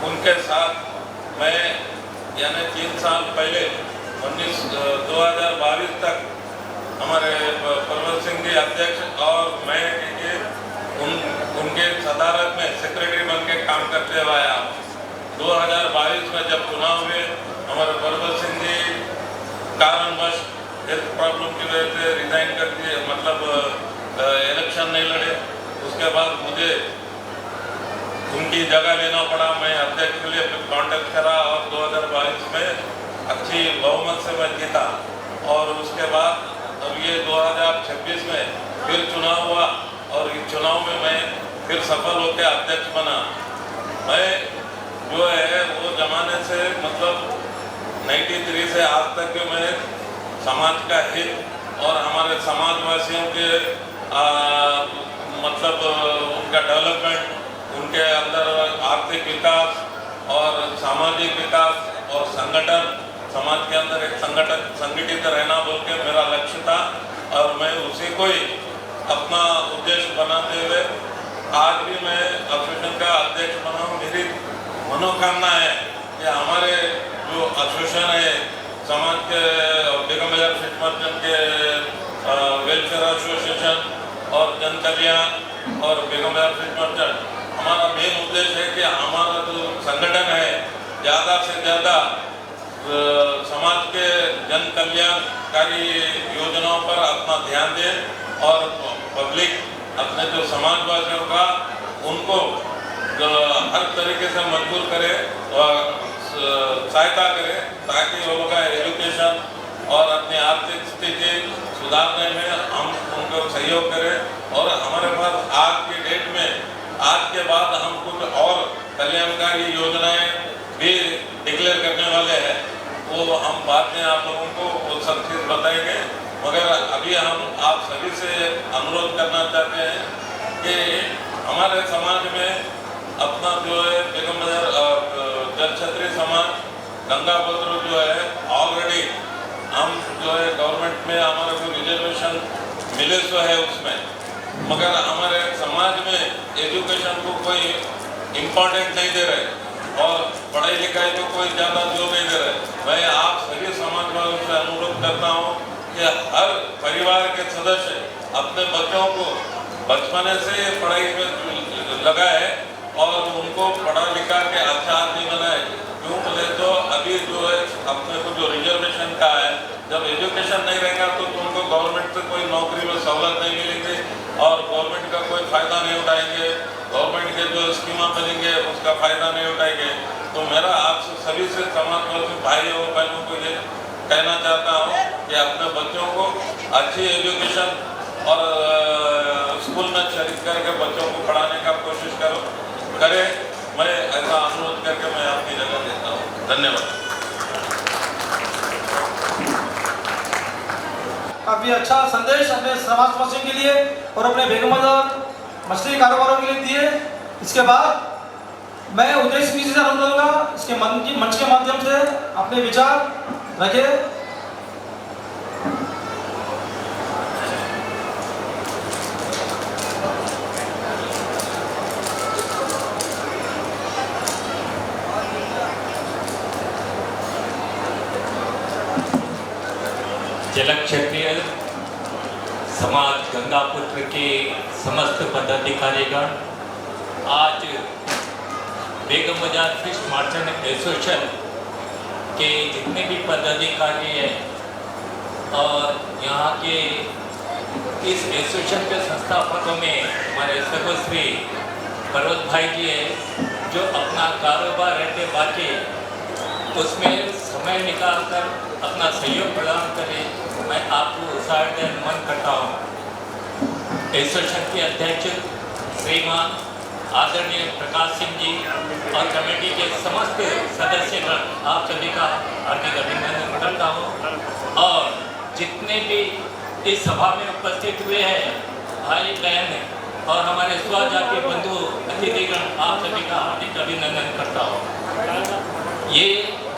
उनके साथ मैं यानी 3 साल पहले 2022 तक हमारे परवर सिंह जी अध्यक्ष और मैं उनके सदारत में सेक्रेटरी बन के काम करते हुए आया। 2022 में जब चुनाव हुए, हमारे परवर सिंह जी कारणवश हेल्थ प्रॉब्लम की वजह से रिजाइन कर दिए, मतलब इलेक्शन नहीं लड़े। उसके बाद मुझे उनकी जगह लेना पड़ा। मैं अध्यक्ष के लिए कॉन्टेस्ट करा और 2022 में अच्छी बहुमत से मैं जीता। और उसके बाद अब ये 2026 में फिर चुनाव हुआ और इस चुनाव में मैं फिर सफल होकर अध्यक्ष बना। मैं जो है वो जमाने से मतलब 93 से आज तक के मैं समाज का हित और हमारे समाजवासियों के मतलब उनका डेवलपमेंट, उनके अंदर आर्थिक विकास और सामाजिक विकास और संगठन, समाज के अंदर एक संगठित रहना बोल के मेरा लक्ष्य था और मैं उसी को ही अपना उद्देश्य बनाते हुए आज भी मैं एसोसिएशन का अध्यक्ष बना हूँ। मेरी शुभकामना है कि हमारे जो एसोसिएशन है समाज के बेगम बाजार फिश मर्चेंट के वेलफेयर एसोसिएशन और जन कल्याण और बेगम बाजार फिश मर्चेंट, हमारा मेन उद्देश्य है कि हमारा जो संगठन है ज़्यादा से ज़्यादा समाज के जन कल्याणकारी योजनाओं पर अपना ध्यान दे और पब्लिक अपने जो समाजवासियों का उनको हर तरीके से मजबूर करे और सहायता करे ताकि वो लोग का एजुकेशन और अपनी आर्थिक स्थिति सुधारने में हम उनको सहयोग करें। और हमारे पास आज की डेट में आज के बाद हम कुछ और कल्याणकारी योजनाएं भी डिक्लेयर करने वाले हैं, वो हम बाद में आप लोगों को वो सब चीज़ बताएंगे। मगर अभी हम आप सभी से अनुरोध करना चाहते हैं कि हमारे समाज में अपना जो है बेगम बाजार जन क्षत्रिय समाज गंगापुत्र जो है ऑलरेडी हम जो है गवर्नमेंट में हमारे को रिजर्वेशन मिले सो है उसमें, मगर हमारे समाज में एजुकेशन को कोई इम्पोर्टेंट नहीं दे रहे और पढ़ाई लिखाई को कोई ज़्यादा जोर नहीं दे रहे। मैं आप सभी समाज वालों से अनुरोध करता हूँ कि हर परिवार के सदस्य अपने बच्चों को बचपने से पढ़ाई में लगाए और उनको पढ़ा लिखा के अच्छा आदमी बनाए। क्यों बोले तो अभी जो है अपने को जो रिजर्वेशन का है, जब एजुकेशन नहीं रहेगा तो तुमको गवर्नमेंट से कोई नौकरी में सहूलत नहीं मिलेगी और गवर्नमेंट का कोई फ़ायदा नहीं उठाएंगे, गवर्नमेंट के जो स्कीमें बनेंगे उसका फ़ायदा नहीं उठाएंगे। तो मेरा आपसे सभी से समाज के भाई और बहनों को ये कहना चाहता हूँ कि अपने बच्चों को अच्छी एजुकेशन और स्कूल में शरीक करके बच्चों को पढ़ाने का कोशिश करें। मैं ऐसा अनुरोध करके मैं आपकी जगह देता हूँ। धन्यवाद। काफ़ी अच्छा संदेश अपने समाजवासियों के लिए और अपने बेगम बाजार मछली कारोबारों के लिए दिए। इसके बाद मैं उदय सिंह जी से अनुरोध करूँगा इसके मंच के माध्यम से अपने विचार रखें। जलक क्षत्रिय समाज गंगापुत्र के समस्त पदाधिकारीगण आज बेगम बाजार फिश मर्चेंट एसोसिएशन के जितने भी पदाधिकारी हैं और यहाँ के इस एसोसिएशन के संस्थापकों में हमारे सर्वश्री पर्वत भाई जी है जो अपना कारोबार रहते बाकी उसमें समय निकालकर अपना सहयोग प्रदान करें। मैं आपको सादर नमन करता हूँ। एसोसिएशन के अध्यक्ष श्रीमान आदरणीय प्रकाश सिंह जी और कमेटी के समस्त सदस्यगण आप सभी का हार्दिक अभिनंदन करता हूँ और जितने भी इस सभा में उपस्थित हुए हैं भाई बहन और हमारे स्वजाति बंधु अतिथिगण आप सभी का हार्दिक अभिनंदन करता हूँ। ये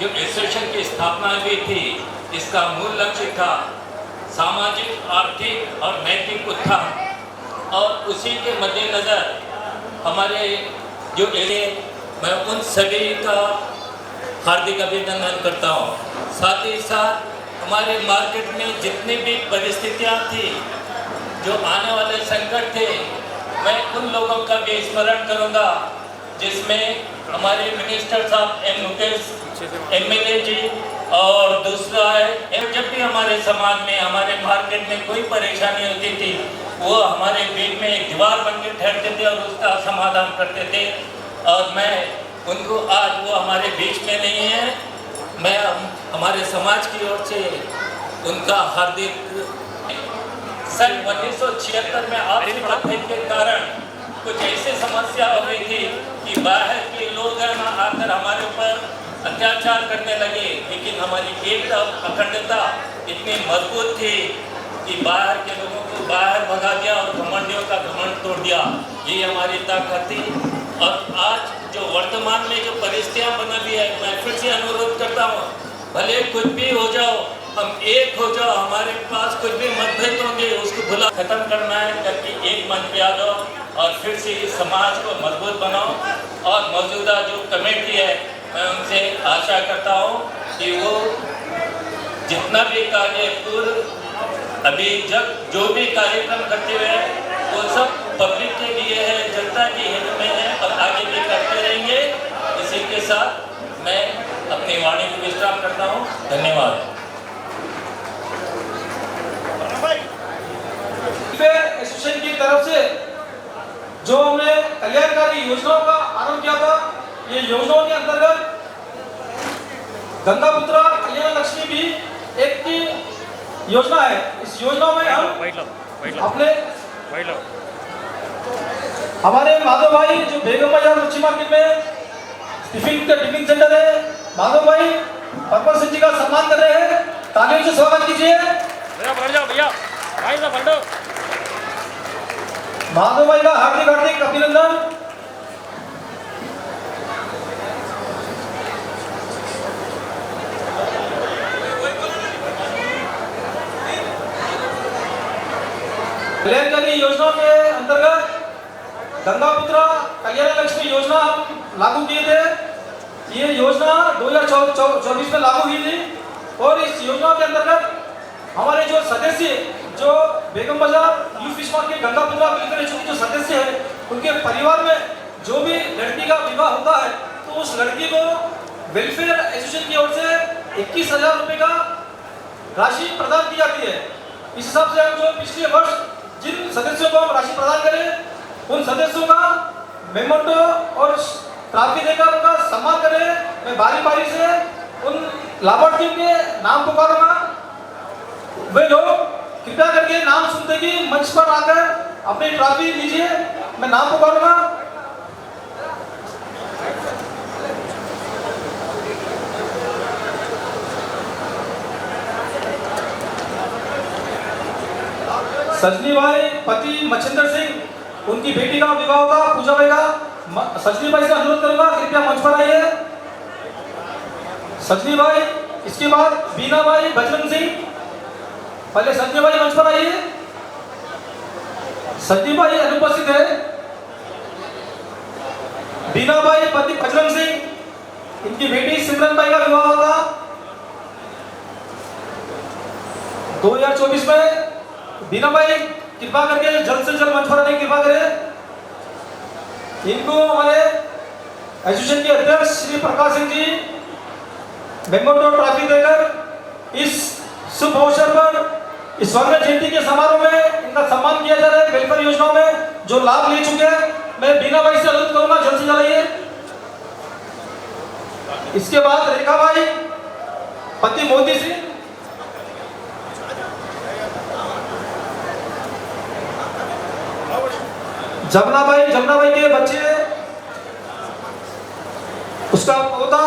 जो एसोसिएशन की स्थापना हुई थी इसका मूल लक्ष्य था सामाजिक, आर्थिक और नैतिक उत्थान और उसी के मद्देनज़र हमारे जो मैं उन सभी का हार्दिक अभिनंदन करता हूँ। साथ ही साथ हमारे मार्केट में जितनी भी परिस्थितियाँ थी जो आने वाले संकट थे मैं उन लोगों का भी स्मरण करूँगा जिसमें हमारे मिनिस्टर साहब एम मुकेश MLA जी और दूसरा है जब भी हमारे समाज में हमारे मार्केट में कोई परेशानी होती थी वो हमारे बीच में एक दीवार बन के ठहरते थे और उसका समाधान करते थे और मैं उनको आज वो हमारे बीच में नहीं है। मैं हमारे समाज की ओर से उनका हार्दिक सन 1976 में आपसी मतभेद के कारण कुछ ऐसी समस्या हो गई थी कि बाहर के लोग आकर हमारे ऊपर अत्याचार करने लगे, लेकिन हमारी एकता अखंडता इतनी मजबूत थी कि बाहर के लोगों को बाहर भगा दिया और घमंडियों का घमंड तोड़ दिया। ये हमारी ताकत थी। और आज जो वर्तमान में जो परिस्थितियाँ बना दी है मैं फिर से अनुरोध करता हूँ भले कुछ भी हो जाओ हम एक हो जाओ, हमारे पास कुछ भी मतभेद होंगे उसको भुला खत्म करना है करके एक मंच पे आ जाओ और फिर से इस समाज को मजबूत बनाओ। और मौजूदा जो कमेटी है मैं उनसे आशा करता हूँ कि वो जितना भी कार्य पूर्व अभी जो भी कार्यक्रम करते हुए हैं वो सब पब्लिक के लिए है, जनता के हित में है और आगे भी करते रहेंगे। इसी के साथ मैं अपनी वाणी को विश्राम करता हूँ। धन्यवाद। एसोसिएशन की तरफ से जो हमने कल्याणकारी योजनाओं का आरंभ किया था, ये योजनाओं के अंतर्गत गंगापुत्रा कल्याण लक्ष्मी भी एक की योजना है। इस योजना में हम अपने हमारे माधव भाई जो बेगम बाजार मच्छी मार्केट में टिफिन सेंटर है, माधव भाई पर्पल सिंह जी का सम्मान कर रहे हैं। तालियों से स्वागत कीजिए। भैया भाई साहब बंडो माधव भाई का हार्दिक हार्दिक अभिनंदन। कल्याणकारी योजना के अंतर्गत गंगापुत्रा कल्याण लक्ष्मी योजना हम लागू किए थे। ये योजना 2024 में लागू हुई थी और इस योजना के अंतर्गत हमारे जो सदस्य जो Begum Bazar new fish market Gangaputra welfare association जो सदस्य है, उनके परिवार में जो भी लड़की का विवाह होता है तो उस लड़की को वेलफेयर एसोसिएशन की ओर से 21,000 रुपये का राशि प्रदान की जाती है। इस हिसाब से हम जो पिछले वर्ष जिन सदस्यों को हम राशि प्रदान करें उन सदस्यों का मेमोटो और ट्रॉफी देकर उनका सम्मान करें। मैं बारी बारी से उन लाभार्थियों के नाम पुकारूंगा। वे लोग कृपया करके नाम सुनते ही मंच पर आकर अपनी ट्रॉफी लीजिए। मैं नाम पुकारूंगा। सजनी भाई पति मच्छिंदर सिंह, उनकी बेटी का विवाह होगा पूजा भाई का। सजनी भाई से अनुरोध करूंगा कृपया मंच पर आइए। सजनी भाई, इसके बाद बीना भाई बजरंग सिंह। पहले सजनी भाई मंच पर आइए। सजनी भाई अनुपस्थित है। बीना भाई पति बजरंग सिंह, इनकी बेटी सिमरन भाई का विवाह होगा 2024 में। बीना भाई कृपा करके जल्द से जल्द मंच पर आने की कृपा करें। इनको हमारे एसोसिएशन के अध्यक्ष श्री प्रकाश सिंह जी मेमोटो ट्रॉफी देकर इस शुभ अवसर पर इस स्वर्ण जयंती के समारोह में इनका सम्मान किया जा रहा है। वेलफेयर योजनाओं में जो लाभ ले चुके हैं, मैं बीना भाई से अनुरोध करूंगा जल्द से जल्द आइए। इसके बाद रेखा भाई पति मोदी सिंह, जमुना भाई के बच्चे, उसका पोता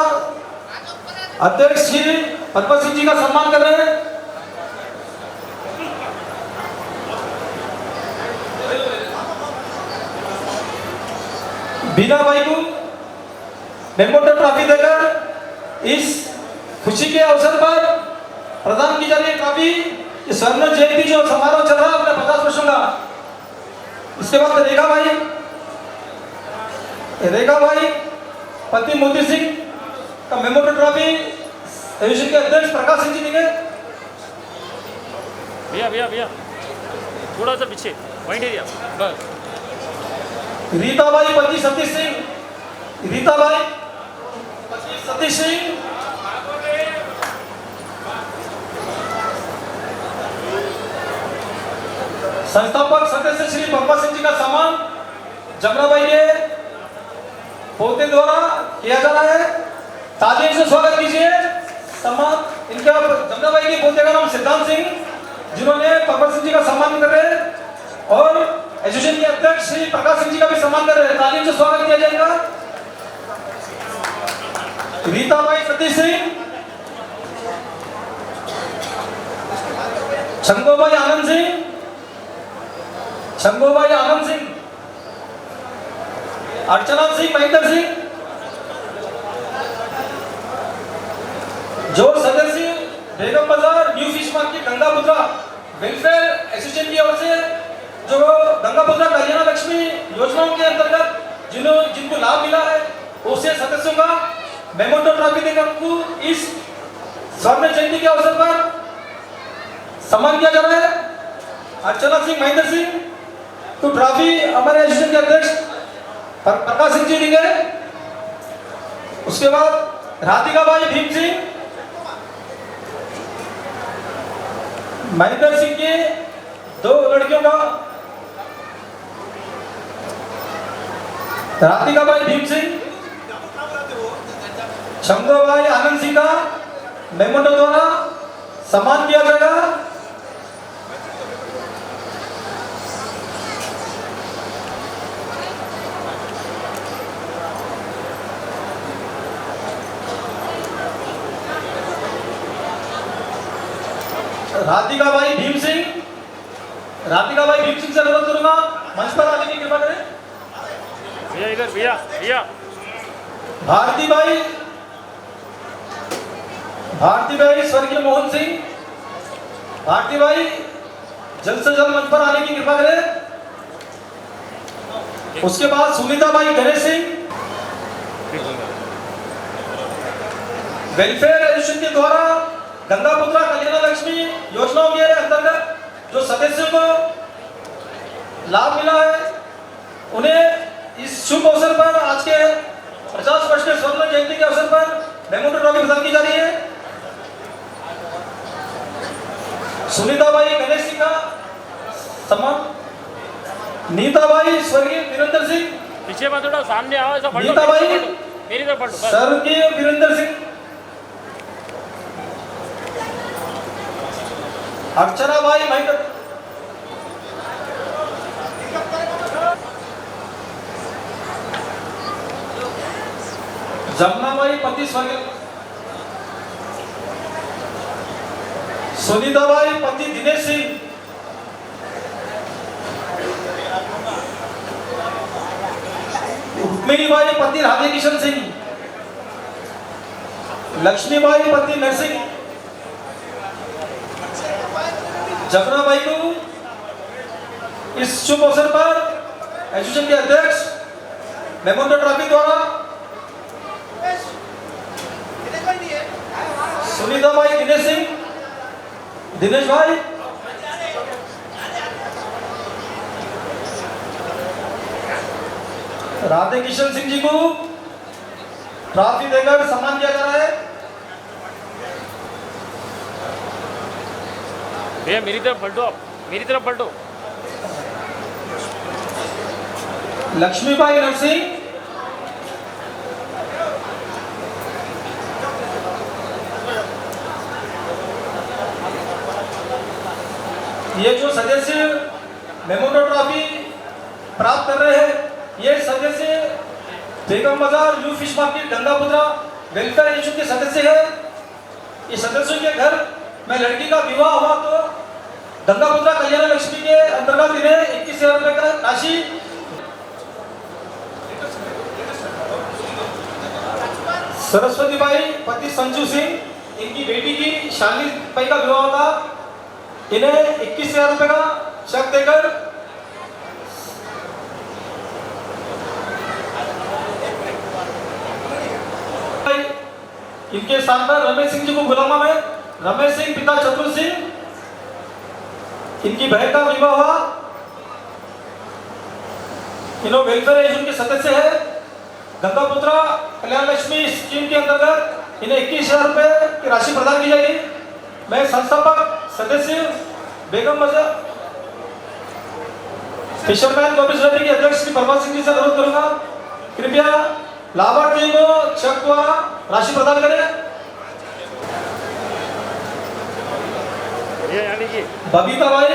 अध्यक्ष श्री पद्म सिंह जी का सम्मान कर रहे हैं। बीना भाई को मेमोटो ट्रॉफी देकर इस खुशी के अवसर पर प्रदान की जा रही ट्रॉफी। स्वर्ण जयंती जो समारोह चल रहा है अपने 50 वर्षों का। इसके बाद रेखा भाई पति मोदी सिंह का मेमोटो ट्रॉफी एसोसिएशन के अध्यक्ष प्रकाश सिंह जी देंगे। भैया थोड़ा सा पीछे वहीं एरिया बस। रीता भाई पति सतीश सिंह, रीता भाई पति सतीश सिंह, संस्थापक सदस्य श्री पप्पा सिंह जी का सम्मान जमुना भाई के पोते द्वारा किया जा रहा है। तालियों से स्वागत कीजिए। सम्मान इनका जमुना भाई के पोते का नाम सिद्धांत सिंह, जिन्होंने पप्पा सिंह जी का सम्मान कर रहे हैं और एसोसिएशन के अध्यक्ष श्री प्रकाश सिंह जी का भी सम्मान कर रहे हैं। तालियों से स्वागत किया जाएगा। रीता भाई सतीश सिंह, शंभू भाई आनंद सिंह, अर्चना सिंह, महेंद्र सिंह, जो सदस्य Begum Bazar new fish market Gangaputra welfare association की ओर से जो गंगापुत्रा कल्याण लक्ष्मी योजनाओं के अंतर्गत जिनको लाभ मिला है, उससे सदस्यों का मेमोटो ट्रॉफी देकर उनको इस स्वर्ण जयंती के अवसर पर सम्मान किया जा रहा है। अर्चना सिंह, महेंद्र सिंह तो ट्रॉफी हमारे एसोसिएशन के अध्यक्ष प्रकाश सिंह जी देंगे। उसके बाद राधिका बाई भीम सिंह, महेंद्र सिंह के 2 लड़कियों का, राधिका बाई भीम सिंह, शंभुभाई आनंद सिंह का मेमोटो द्वारा सम्मान किया जाएगा। राधिका बाई भीम सिंह, राधिका बाई भीम सिंह से अनुरोध करूंगा मंच पर आने की कृपा करें। भैया इधर, भैया भैया भारती बाई स्वर्गीय मोहन सिंह, भारती बाई जल्द से जल्द मंच पर आने की कृपा करें। उसके बाद Sunita by Ganesh Singh, welfare association के द्वारा गंगा पुत्रा कल्याण लक्ष्मी योजनाओं के अंतर्गत जो सदस्यों को लाभ मिला है, उन्हें इस शुभ अवसर पर आज के 50 वर्ष के स्वर्ण जयंती के अवसर पर मेमोटो ट्रॉफी प्रदान की जा रही है। सुनीता बाई गणेश सिंह का सम्मान, नीता बाई स्वर्गीय वीरेंद्र सिंह, पीछे मत उठाओ, सामने आओ, ऐसा पलटो, नीता बाई मेरी तरफ पलटो बस। स्वर्गीय वीरेंद्र सिंह, अर्चना बाई महेंद्र, जमुना बाई पति स्वर्गीय, सुनीता बाई पति दिनेश सिंह, रुक्मिणी बाई पति राधे किशन सिंह, लक्ष्मी बाई पति नरसिंह, जमुना बाई को इस शुभ अवसर पर एसोसिएशन के अध्यक्ष मेमोटो ट्रॉफी द्वारा सुनीता बाई दिनेश सिंह, दिनेश भाई, राधे किशन सिंह जी को ट्रॉफी देकर सम्मान किया जा रहा है। भैया मेरी तरफ पलटो, आप मेरी तरफ पलटो। लक्ष्मीबाई नरसिंह, ये जो सदस्य मेमोटो ट्रॉफी प्राप्त कर रहे हैं, ये सदस्य Begum Bazar new fish market Gangaputra welfare association के सदस्य है। ये सदस्यों के घर में लड़की का विवाह हुआ तो गंगापुत्रा कल्याण लक्ष्मी के अंतर्गत इन्हें 21,000 रुपए का राशि, सरस्वती बाई पति संजू सिंह, इनकी बेटी की शालिनी बाई का विवाह था, इन्हें 21,000 रुपए का चेक देकर इनके स्थान पर रमेश सिंह जी को गुलामा में रमेश सिंह पिता चतुर सिंह, इनकी बहन का विवाह हुआ, इन्हों वेलफेयर एसोसिएशन के सदस्य है। गंगापुत्रा कल्याण लक्ष्मी स्कीम के अंतर्गत इन्हें 21,000 रुपए की राशि प्रदान की जाएगी। मैं संस्थापक सदस्य बेगम बाजार फिशरमैन कोऑपरेटिव के अध्यक्ष श्री प्रभात सिंह जी से अनुरोध करूंगा, कृपया लाभार्थियों को चेक द्वारा राशि प्रदान करें। यानी कि बबीता बाई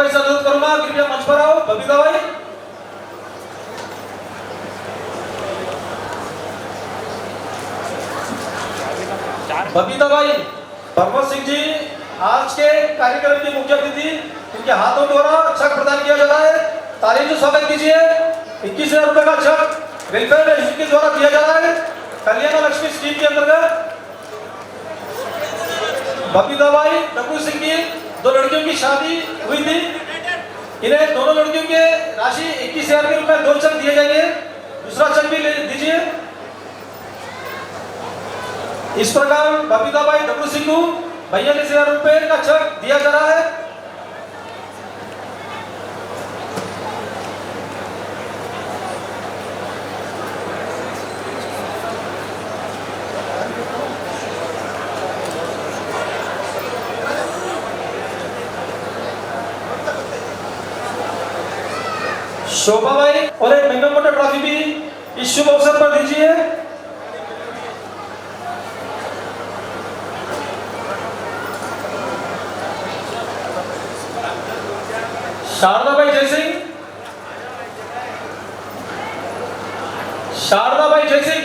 से अनुरोध करूंगा, कृपया मंच पर आओ। बबीता बाई, बबीता बाई, प्रभात सिंह जी आज के कार्यक्रम की मुख्य अतिथि, इनके हाथों द्वारा चेक प्रदान किया जा रहा है। तारीफ से स्वागत कीजिए। 21,000 रुपए का चेक वेलफेयर एसोसिएशन के द्वारा दिया जा रहा है कल्याण लक्ष्मी स्कीम के अंतर्गत। बबीता बाई डब्बू सिंह की 2 लड़कियों की शादी हुई थी, इन्हें दोनों लड़कियों के राशि 21,000 के रुपए 2 चेक दिए जाएंगे। दूसरा चेक भी ले दीजिए। इस प्रकार बबीता भाई डब्लू सिंह को 42,000 रुपए का चेक दिया जा रहा है। शोभा भाई और एक मैंगो मोटर ट्रॉफी भी इस शुभ अवसर पर दीजिए। शारदा भाई जय सिंह, शारदा भाई जय सिंह,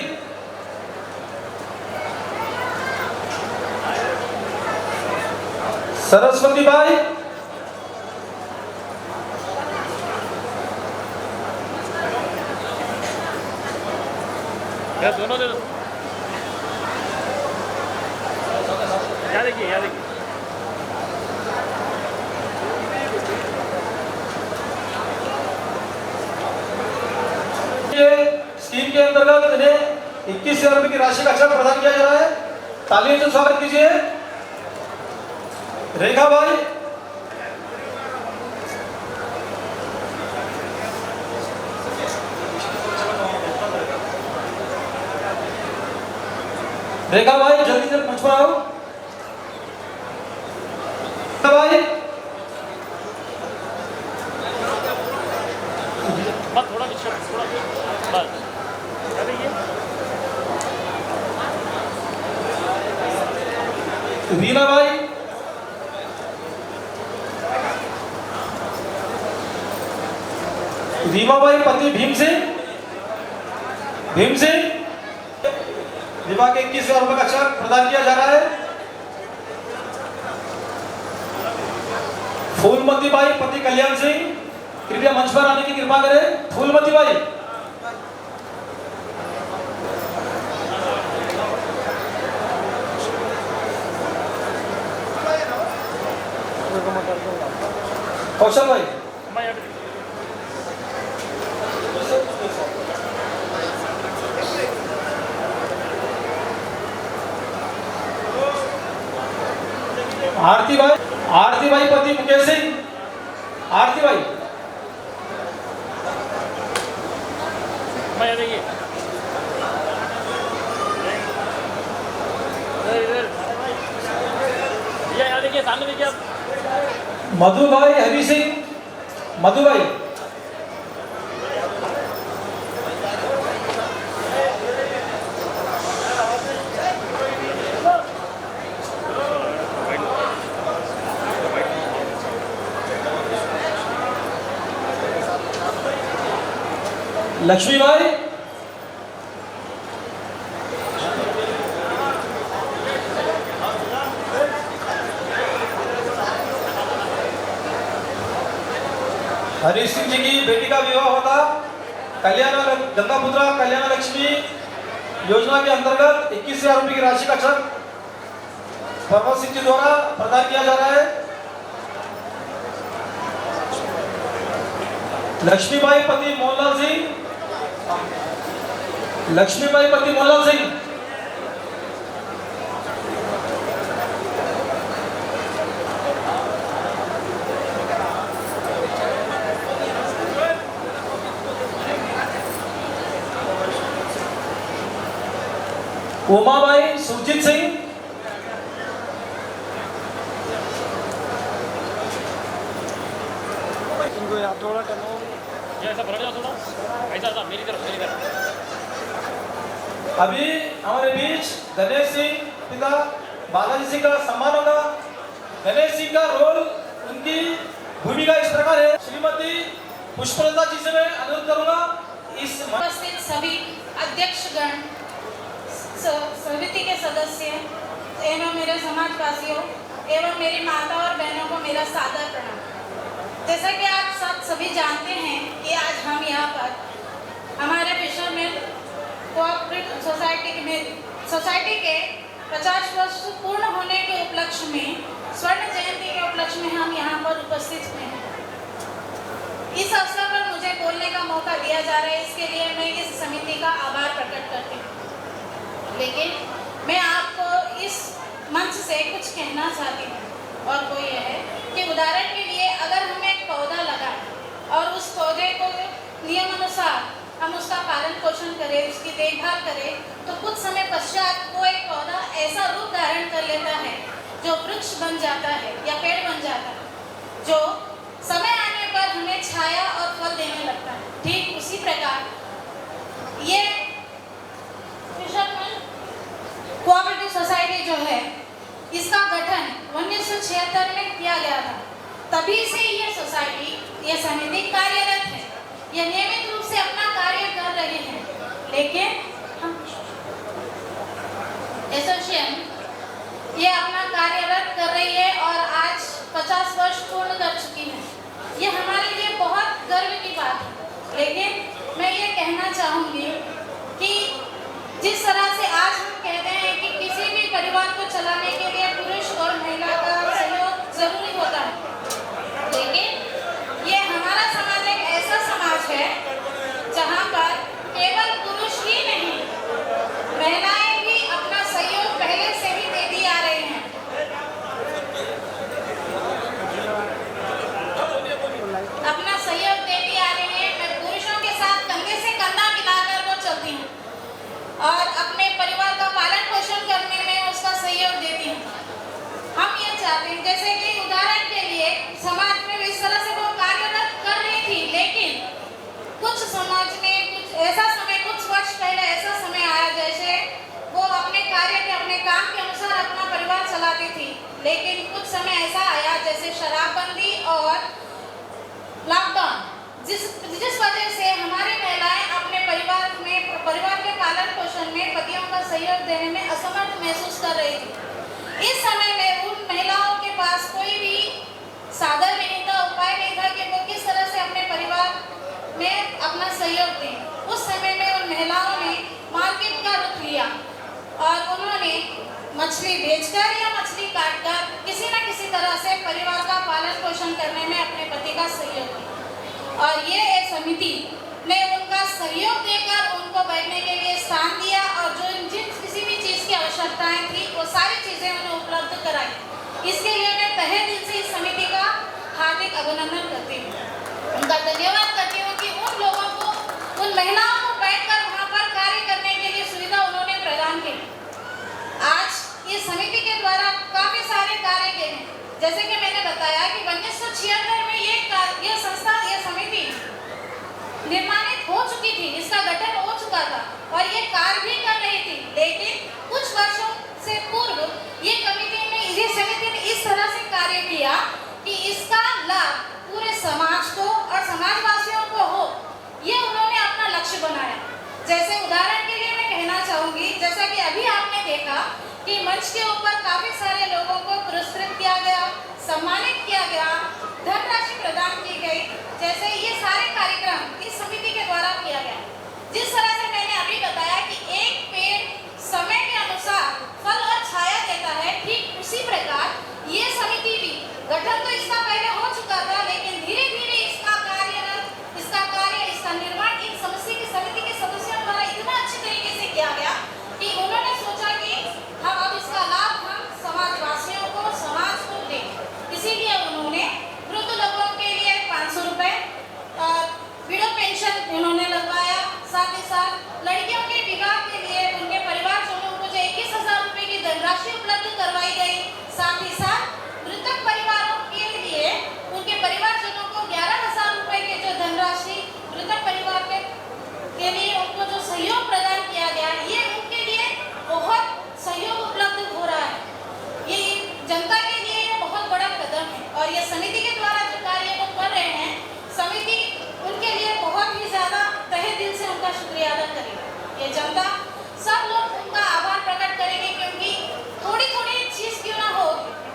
सरस्वती भाई, यार दोनों दे दो। यहाँ देखिए, यहाँ देखिए। स्कीम के अंतर्गत इन्हें 21,000 रुपए की राशि का चेक प्रदान किया जा रहा है। तालियों से स्वागत कीजिए। रेखा भाई, रेखा भाई जल्दी से मंच पर आओ। रेखा भाई, बस थोड़ा पीछे, थोड़ा बस। यहाँ देखिए। रीना भाई, रीमा भाई पति भीम सिंह, भीम सिंह, विवाह के 21,000 रुपए का चेक प्रदान किया जा रहा है। फूलमती बाई पति कल्याण सिंह, कृपया मंच पर आने की कृपा करें। फूलमती बाई, कौशल भाई, अम्मा यहाँ पे। आरती भाई, आरती भाई पति मुकेश सिंह, आरती भाई, अम्मा यहाँ देखिए। इधर इधर। भैया यहाँ देखिए, सामने देखिए आप। मधु भाई हरि सिंह, मधु भाई, लक्ष्मी भाई, हरी सिंह जी की बेटी का विवाह होता कल्याण गंगापुत्रा कल्याण लक्ष्मी योजना के अंतर्गत 21,000 रुपए की राशि का चेक परमत सिंह जी द्वारा प्रदान किया जा रहा है। लक्ष्मीबाई पति मोहनलाल सिंह, लक्ष्मीबाई पति मोहनलाल सिंह, उमाबाई सुरजीत सिंह, इनको याद थोड़ा करना होगा। ये ऐसा पलट जाओ थोड़ा, ऐसा ऐसा मेरी तरफ, मेरी तरफ। अभी हमारे बीच गणेश सिंह पिता बालाजी सिंह का सम्मान होगा। गणेश सिंह का रोल, उनकी भूमिका इस प्रकार है। श्रीमती पुष्पलता जी से मैं अनुरोध करूंगा इस उपस्थित सभी अध्यक्षगण, समिति के सदस्य एवं मेरे समाजवासियों एवं मेरी माता और बहनों को मेरा सादर प्रणाम। जैसा कि आप सब सभी जानते हैं कि आज हम यहाँ पर हमारे फिशरमैन कोऑपरेटिव सोसाइटी के 50 वर्ष पूर्ण होने के उपलक्ष्य में, स्वर्ण जयंती के उपलक्ष्य में हम यहाँ पर उपस्थित हुए हैं। इस अवसर पर मुझे बोलने का मौका दिया जा रहा है, इसके लिए मैं इस समिति का आभार प्रकट करती हूँ। लेकिन मैं आपको इस मंच से कुछ कहना चाहती हूँ, और वो ये है कि उदाहरण के लिए अगर हम एक पौधा लगाएं और उस पौधे को नियमानुसार हम उसका पालन पोषण करें, उसकी देखभाल करें, तो कुछ समय पश्चात वो एक पौधा ऐसा रूप धारण कर लेता है जो वृक्ष बन जाता है या पेड़ बन जाता है, जो समय आने पर हमें छाया और फल देने लगता है। ठीक उसी प्रकार ये फिशरमैन कोऑपरेटिव सोसाइटी जो है, इसका गठन 1976 में किया गया था। तभी से ये सोसाइटी, ये समिति कार्यरत है, ये नियमित रूप से अपना कार्य कर रहे हैं। लेकिन एसोसिएशन ये अपना कार्यरत कर रही है और आज 50 वर्ष पूर्ण कर चुकी है। ये हमारे लिए बहुत गर्व की बात है। लेकिन मैं ये कहना चाहूँगी कि जिस तरह से आज हम कहते हैं कि किसी भी परिवार को चलाने के लिए पुरुष और महिला का सहयोग जरूरी होता है, लेकिन ये हमारा समाज एक ऐसा समाज है जहाँ पर केवल पुरुष ही नहीं, महिलाएं भी अपना सहयोग पहले से ही देती आ रहे हैं। अपना सहयोग देती आ रही है। मैं पुरुषों के साथ कंधे से कंधा मिलाकर वो चलती हूँ और अपने परिवार का पालन पोषण करने में उसका सहयोग देती हूँ। हम ये चाहते हैं, जैसे कि उदाहरण के लिए समाज में इस तरह से वो कार्यरत कर रही थी, लेकिन कुछ समाज में कुछ ऐसा समय, कुछ वर्ष पहले ऐसा समय आया जैसे वो अपने कार्य के, अपने काम के अनुसार अपना परिवार चलाती थी। लेकिन कुछ समय ऐसा आया जैसे शराबबंदी और लॉकडाउन, जिस वजह से हमारी महिलाएं अपने परिवार के पालन पोषण में पतियों का सहयोग देने में असमर्थ महसूस कर रही थी। इस समय में उन महिलाओं के पास कोई भी साधन नहीं था, उपाय नहीं था कि वो किस तरह से अपने परिवार में अपना सहयोग दें। उस समय में उन महिलाओं ने मार्केट का रुख लिया और उन्होंने मछली बेचकर या मछली काटकर किसी न किसी तरह से परिवार का पालन पोषण करने में अपने पति का सहयोग दिया। और ये एक समिति ने उनका सहयोग देकर उनको बैठने के लिए स्थान दिया और जो जिन किसी भी चीज़ की आवश्यकताएं थी वो सारी चीज़ें उन्हें उपलब्ध कराई। इसके लिए मैं तहे दिल से इस समिति का हार्दिक अभिनंदन करती हूँ, उनका धन्यवाद करती हूँ कि उन लोगों को, उन महिलाओं को बैठकर वहाँ पर कार्य करने के लिए सुविधा उन्होंने प्रदान की। आज इस समिति के द्वारा काफ़ी सारे कार्य किए हैं। जैसे कि मैंने बताया कि 1976 में ये संस्था, ये समिति निर्माणित हो चुकी थी, इसका गठन हो चुका था और ये कार्य भी कर रही थी। लेकिन कुछ वर्षों से पूर्व ये समिति ने इस तरह से कार्य किया कि इसका लाभ पूरे समाज को और समाजवासियों को हो, ये उन्होंने अपना लक्ष्य बनाया। जैसे उदाहरण के लिए मैं कहना चाहूँगी, जैसा कि अभी आपने देखा कि मंच के ऊपर काफ़ी सारे लोगों को पुरस्कृत किया गया, सम्मानित किया गया, धनराशि प्रदान की गई। जैसे ये सारे कार्यक्रम इस समिति के द्वारा किया गया। जिस तरह से मैंने अभी बताया कि एक पेड़ समय के अनुसार फल और छाया देता है, ठीक उसी प्रकार ये समिति भी, गठन तो इसका पहले हो चुका था, लेकिन धीरे धीरे इसका निर्माण इन समिति के सदस्यों द्वारा इतना अच्छे तरीके से किया गया कि उन्होंने सोचा कि हम अब इसका लाभ हम समाजवासियों को, समाज को दें। इसीलिए उन्होंने वृद्ध लोगों के लिए 500 रुपये विडो पेंशन उन्होंने लगवाया। साथ ही साथ लड़कियों के विवाह के लिए उनके परिवारजनों को जो 21,000 रुपये की धनराशि उपलब्ध करवाई गई। साथ ही साथ मृतक परिवारों के लिए उनके परिवारजनों को 11,000 रुपये की जो धनराशि मृतक परिवार के लिए उनको जो सहयोग प्रदान किया गया, ये उनके लिए बहुत सहयोग उपलब्ध हो रहा है। ये जनता के लिए ये बहुत बड़ा कदम है और ये समिति के द्वारा जो कार्य वो कर रहे हैं, समिति उनके लिए बहुत ही ज़्यादा तहे दिल से उनका शुक्रिया अदा करेगी। ये जनता सब लोग उनका आभार प्रकट करेंगे, क्योंकि थोड़ी थोड़ी चीज़ क्यों ना हो,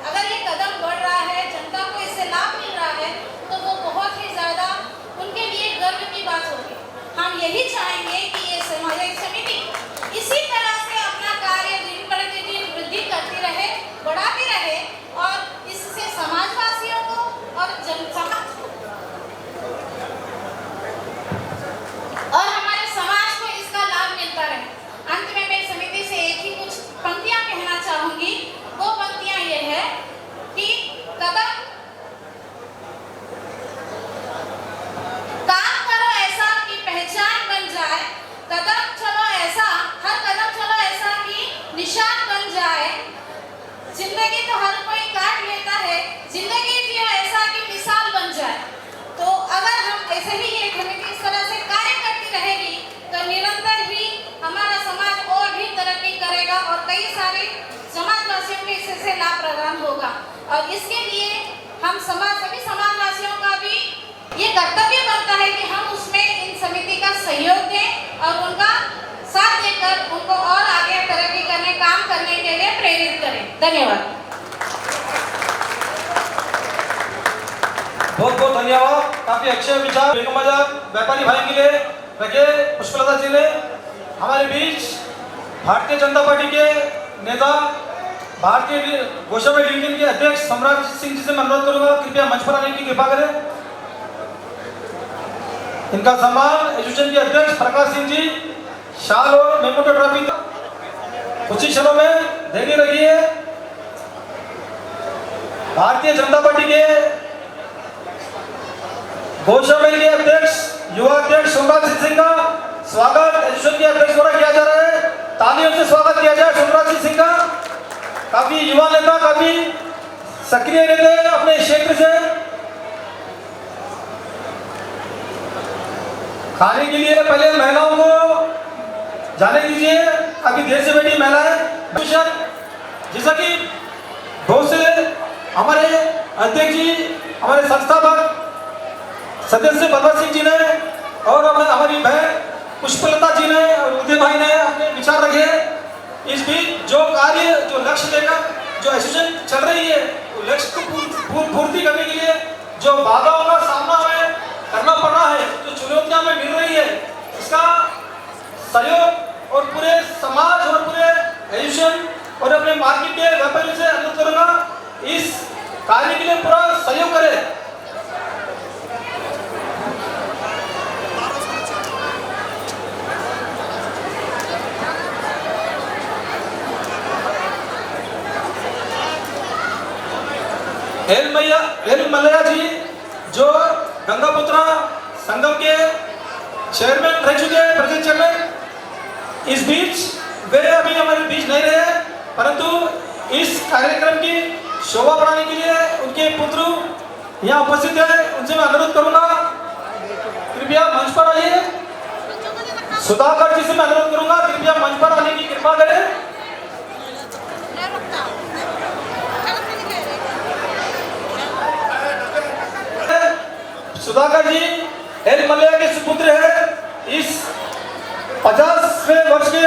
अगर ये कदम बढ़ रहा है, जनता को इससे लाभ मिल रहा है, तो वो बहुत ही ज़्यादा उनके लिए गर्व की बात होगी। हम यही चाहेंगे कि ये समिति इसी तरह से अपना कार्य दिन प्रतिदिन वृद्धि करती रहे, बढ़ाती रहे और इससे समाजवासियों को और समाज को और इसके लिए हम सभी समाजवासियों का भी ये कर्तव्य बनता है कि हम उसमें इन समिति का सहयोग दें और उनका साथ देकर उनको और आगे तरक्की करने काम करने के लिए प्रेरित करें। धन्यवाद। बहुत बहुत धन्यवाद। काफी अच्छे विचार बेगम बाजार व्यापारी भाई के लिए रखे पुष्पलता जी ने। हमारे बीच भारतीय जनता पार्टी के नेता भारतीय गोशाबाई डिवीजन के अध्यक्ष सम्राट सिंह जी से मैं अनुरोध करूंगा कृपया मंच पर आने की कृपा करें। इनका सम्मान एसोसिएशन के अध्यक्ष प्रकाश सिंह जी शाल और मेमोटो ट्रॉफी कुछ ही क्षणों में देने लगी है। भारतीय जनता पार्टी के गोशाबाई के अध्यक्ष युवा अध्यक्ष सोमराज सिंह का स्वागत एसोसिएशन के अध्यक्ष द्वारा किया जा रहा है। तालियों से स्वागत किया जाए सोमराज सिंह का। काफी युवा नेता, काफी सक्रिय रहते हैं अपने क्षेत्र से। खाने के लिए पहले महिलाओं को जाने दीजिए, काफी देर से बैठी महिलाएं। जैसा कि बहुत से हमारे अध्यक्ष जी, हमारे संस्थापक सदस्य बलवंत सिंह जी ने और हमारी बहन पुष्पलता जी ने और उदय भाई ने अपने विचार रखे। इस बीच जो कार्य, जो लक्ष्य लेकर जो एसोसिएशन चल रही है, तो लक्ष्य को पूर्ति करने के लिए जो बाधाओं का सामना हमें करना पड़ रहा है, जो चुनौतियां हमें मिल रही है, इसका सहयोग और पूरे समाज और पूरे एसोसिएशन और अपने मार्केट के व्यापारी से अनुरोध करूंगा इस कार्य के लिए पूरा सहयोग करें। एल मल्लैया जी जो गंगापुत्रा संगम के चेयरमैन रह चुके हैं, प्रेजेंट चेयरमैन, इस बीच वे अभी हमारे बीच नहीं रहे, परंतु इस कार्यक्रम की शोभा बढ़ाने के लिए उनके पुत्र यहाँ उपस्थित है। उनसे मैं अनुरोध करूंगा कृपया मंच पर आइए। सुधाकर जी से मैं अनुरोध करूंगा कृपया मंच पर आने की कृपा करें। सुधाकर जी एल मल्लैया के सुपुत्र है। इस 50वें वर्ष के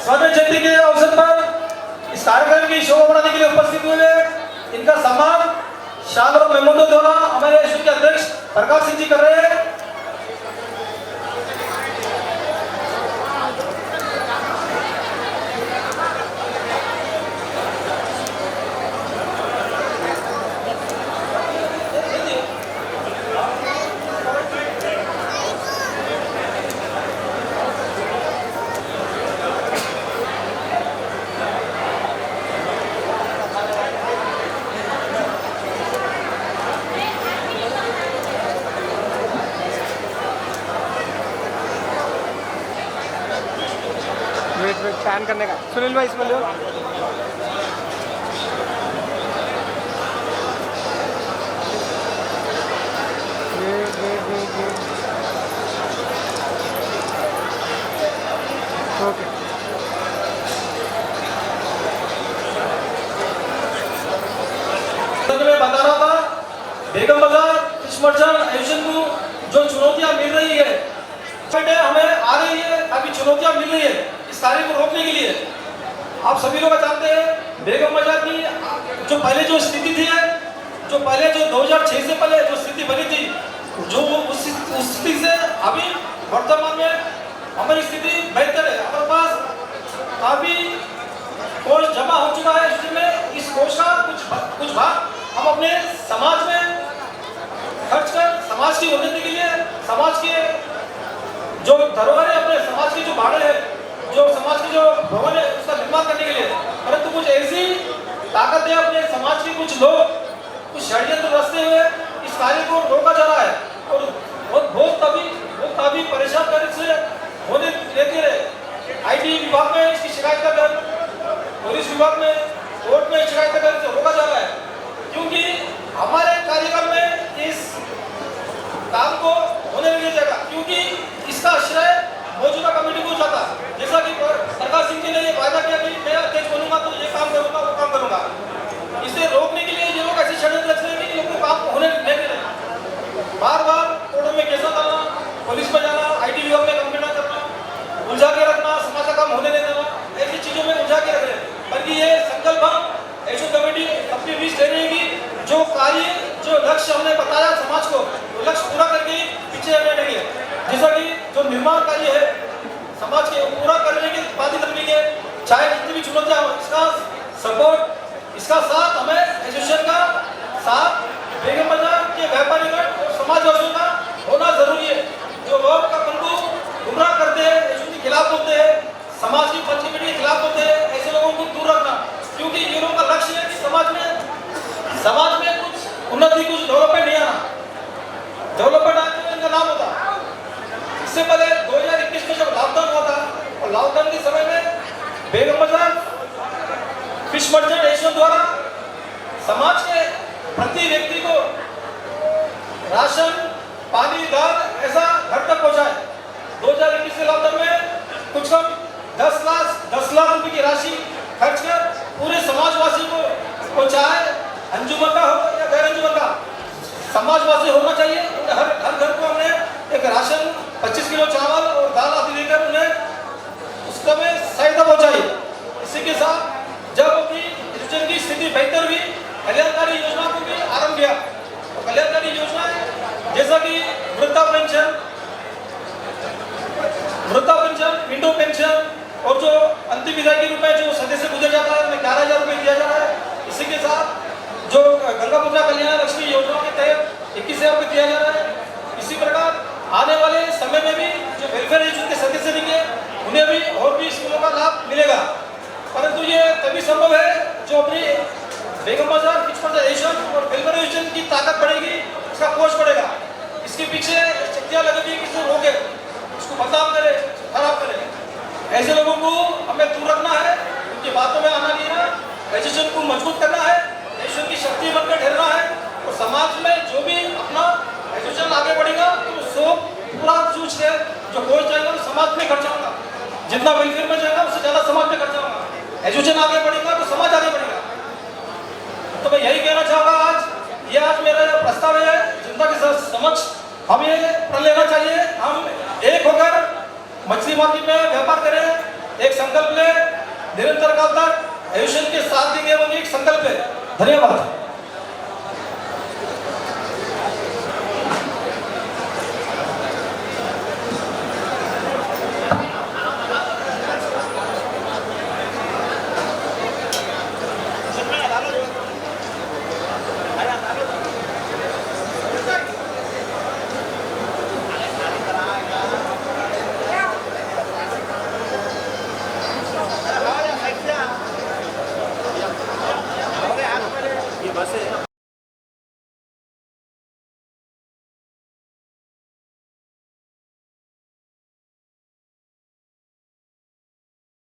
स्वर्ण जयंती के अवसर पर इस कार्यक्रम की शोभा बढ़ाने के लिए उपस्थित हुए। इनका सम्मान शाल और मेमोटो द्वारा हमारे एसोसिएशन के अध्यक्ष प्रकाश सिंह जी कर रहे हैं। पैन करने का सुनील भाई इसमें लो। ओके मैं बता रहा था बेगम बाजार फिश मर्चेंट एसोसिएशन को जो चुनौतियां मिल रही है, हमें आ रही है, अभी चुनौतियां मिल रही है इस कार्य को रोकने के लिए। आप सभी लोग जानते हैं बेगम बाजार की जो पहले जो स्थिति थी, जो पहले जो 2006 से पहले जो स्थिति बनी थी, जो उस स्थिति से अभी वर्तमान में हमारी स्थिति बेहतर है। हमारे पास काफी कोष जमा हो चुका है, इसमें इस कोष का कुछ भाग हम अपने समाज में खर्च कर समाज की उन्नति के लिए, समाज के जो धरोहर है, अपने समाज की जो भाड़े है, जो समाज की जो भवन है, उसका निर्माण करने के लिए, परंतु कुछ ऐसी ताकत है अपने समाज के कुछ लोग कुछ षड्यंत्र रचते हुए इस कार्य को रोका जा रहा है और बहुत काफी परेशान कर से होने देते रहे। आईटी विभाग में इसकी शिकायत कर, पुलिस विभाग में, कोर्ट में शिकायत कर से रोका जा रहा है, क्योंकि हमारे कार्यक्रम में इस काम को होने नहीं दिया जाएगा, क्योंकि इसका श्रेय मौजूदा कमेटी को जाता। जैसा कि प्रकाश सिंह जी ने ये वायदा किया कि मैं अध्यक्ष बनूंगा तो ये काम करूंगा, वो काम करूंगा। इसे रोकने के लिए ये लोग पूरा करने के बाधित करने के चाहे जितनी भी चुनौतियां हो, इसका सपोर्ट, इसका साथ हमें एसोसिएशन का साथ बेगम बाजार के व्यापारीगण और समाजवासियों का होना जरूरी है। जो लोग अपन को गुमराह करते हैं, एसोसिएशन के खिलाफ बोलते हैं, समाज की पंच कमेटी के खिलाफ होते हैं, ऐसे लोगों को दूर रखना, क्योंकि ये लोगों का लक्ष्य है कि समाज में कुछ उन्नति, कुछ डेवलपमेंट नहीं आना। डेवलपमेंट आने में इनका नाम होता। इससे पहले 2021 में जब लॉकडाउन हुआ था, और लॉकडाउन के समय में बेगम बाजार फिश मर्चेंट एसोसिएशन द्वारा समाज के प्रति व्यक्ति को राशन, पानी, दाल ऐसा घर तक पहुंचाए। 2021 के लॉकडाउन में कुछ कम 10 लाख रुपए की राशि खर्च कर पूरे समाजवासी को पहुंचाए। अंजुमन का हो या गैर अंजुमन का, समाजवासी होना चाहिए। हर घर को हमने एक राशन 25 किलो चावल और दाल आदि देकर उन्हें उस समय सहायता पहुंचाई। इसी के साथ जब अपनी एसोसिएशन की स्थिति बेहतर हुई, कल्याणकारी योजना को भी आरंभ किया। तो कल्याणकारी योजनाएं जैसा कि वृद्धा पेंशन, विंडो पेंशन, और जो अंतिम विदाई के रूप में जो सदस्य गुजर जाता है उन्हें 11,000 रुपये दिया जा रहा है। इसी के साथ जो गंगापुत्रा कल्याण लक्ष्मी योजना के तहत 21,000 रुपये दिया जा रहा है। इसी प्रकार आने वाले समय में भी जो वेलफेयर एसोसिएशन के सदस्य रहेंगे उन्हें भी और भी स्कीमों का लाभ मिलेगा। परंतु ये तभी संभव है जो अपनी बेगम बाजार फिश मर्चेंट एसोसिएशन और वेलफेयर एसोसिएशन की ताकत बढ़ेगी, इसका कोष बढ़ेगा। इसके पीछे शक्तियाँ लगेगी, किसी रोके, उसको बदनाम करे, खराब करे, ऐसे लोगों को हमें दूर रखना है, उनकी बातों में आना नहीं है। एसोसिएशन को मजबूत करना है, एसोसिएशन की शक्ति बनकर ठहरना है, और समाज में जो भी अपना एसोसिएशन आगे बढ़ेगा तो उसको पूरा सूझ के जो कोई जाएगा तो समाज में खर्चा होगा। जितना वेलफेयर में जाएगा उससे ज़्यादा समाज में खर्चा होगा। एसोसिएशन आगे बढ़ेगा तो समाज आगे बढ़ेगा। तो मैं यही कहना चाहूँगा, आज मेरा जो प्रस्ताव है जनता के समक्ष हम ये प्रण लेना चाहिए, हम एक होकर मछली मार्केट में व्यापार करें, एक संकल्प ले, निरंतर काल तक एसोसिएशन के साथ देंगे, वो एक संकल्प है। धन्यवाद। बस है।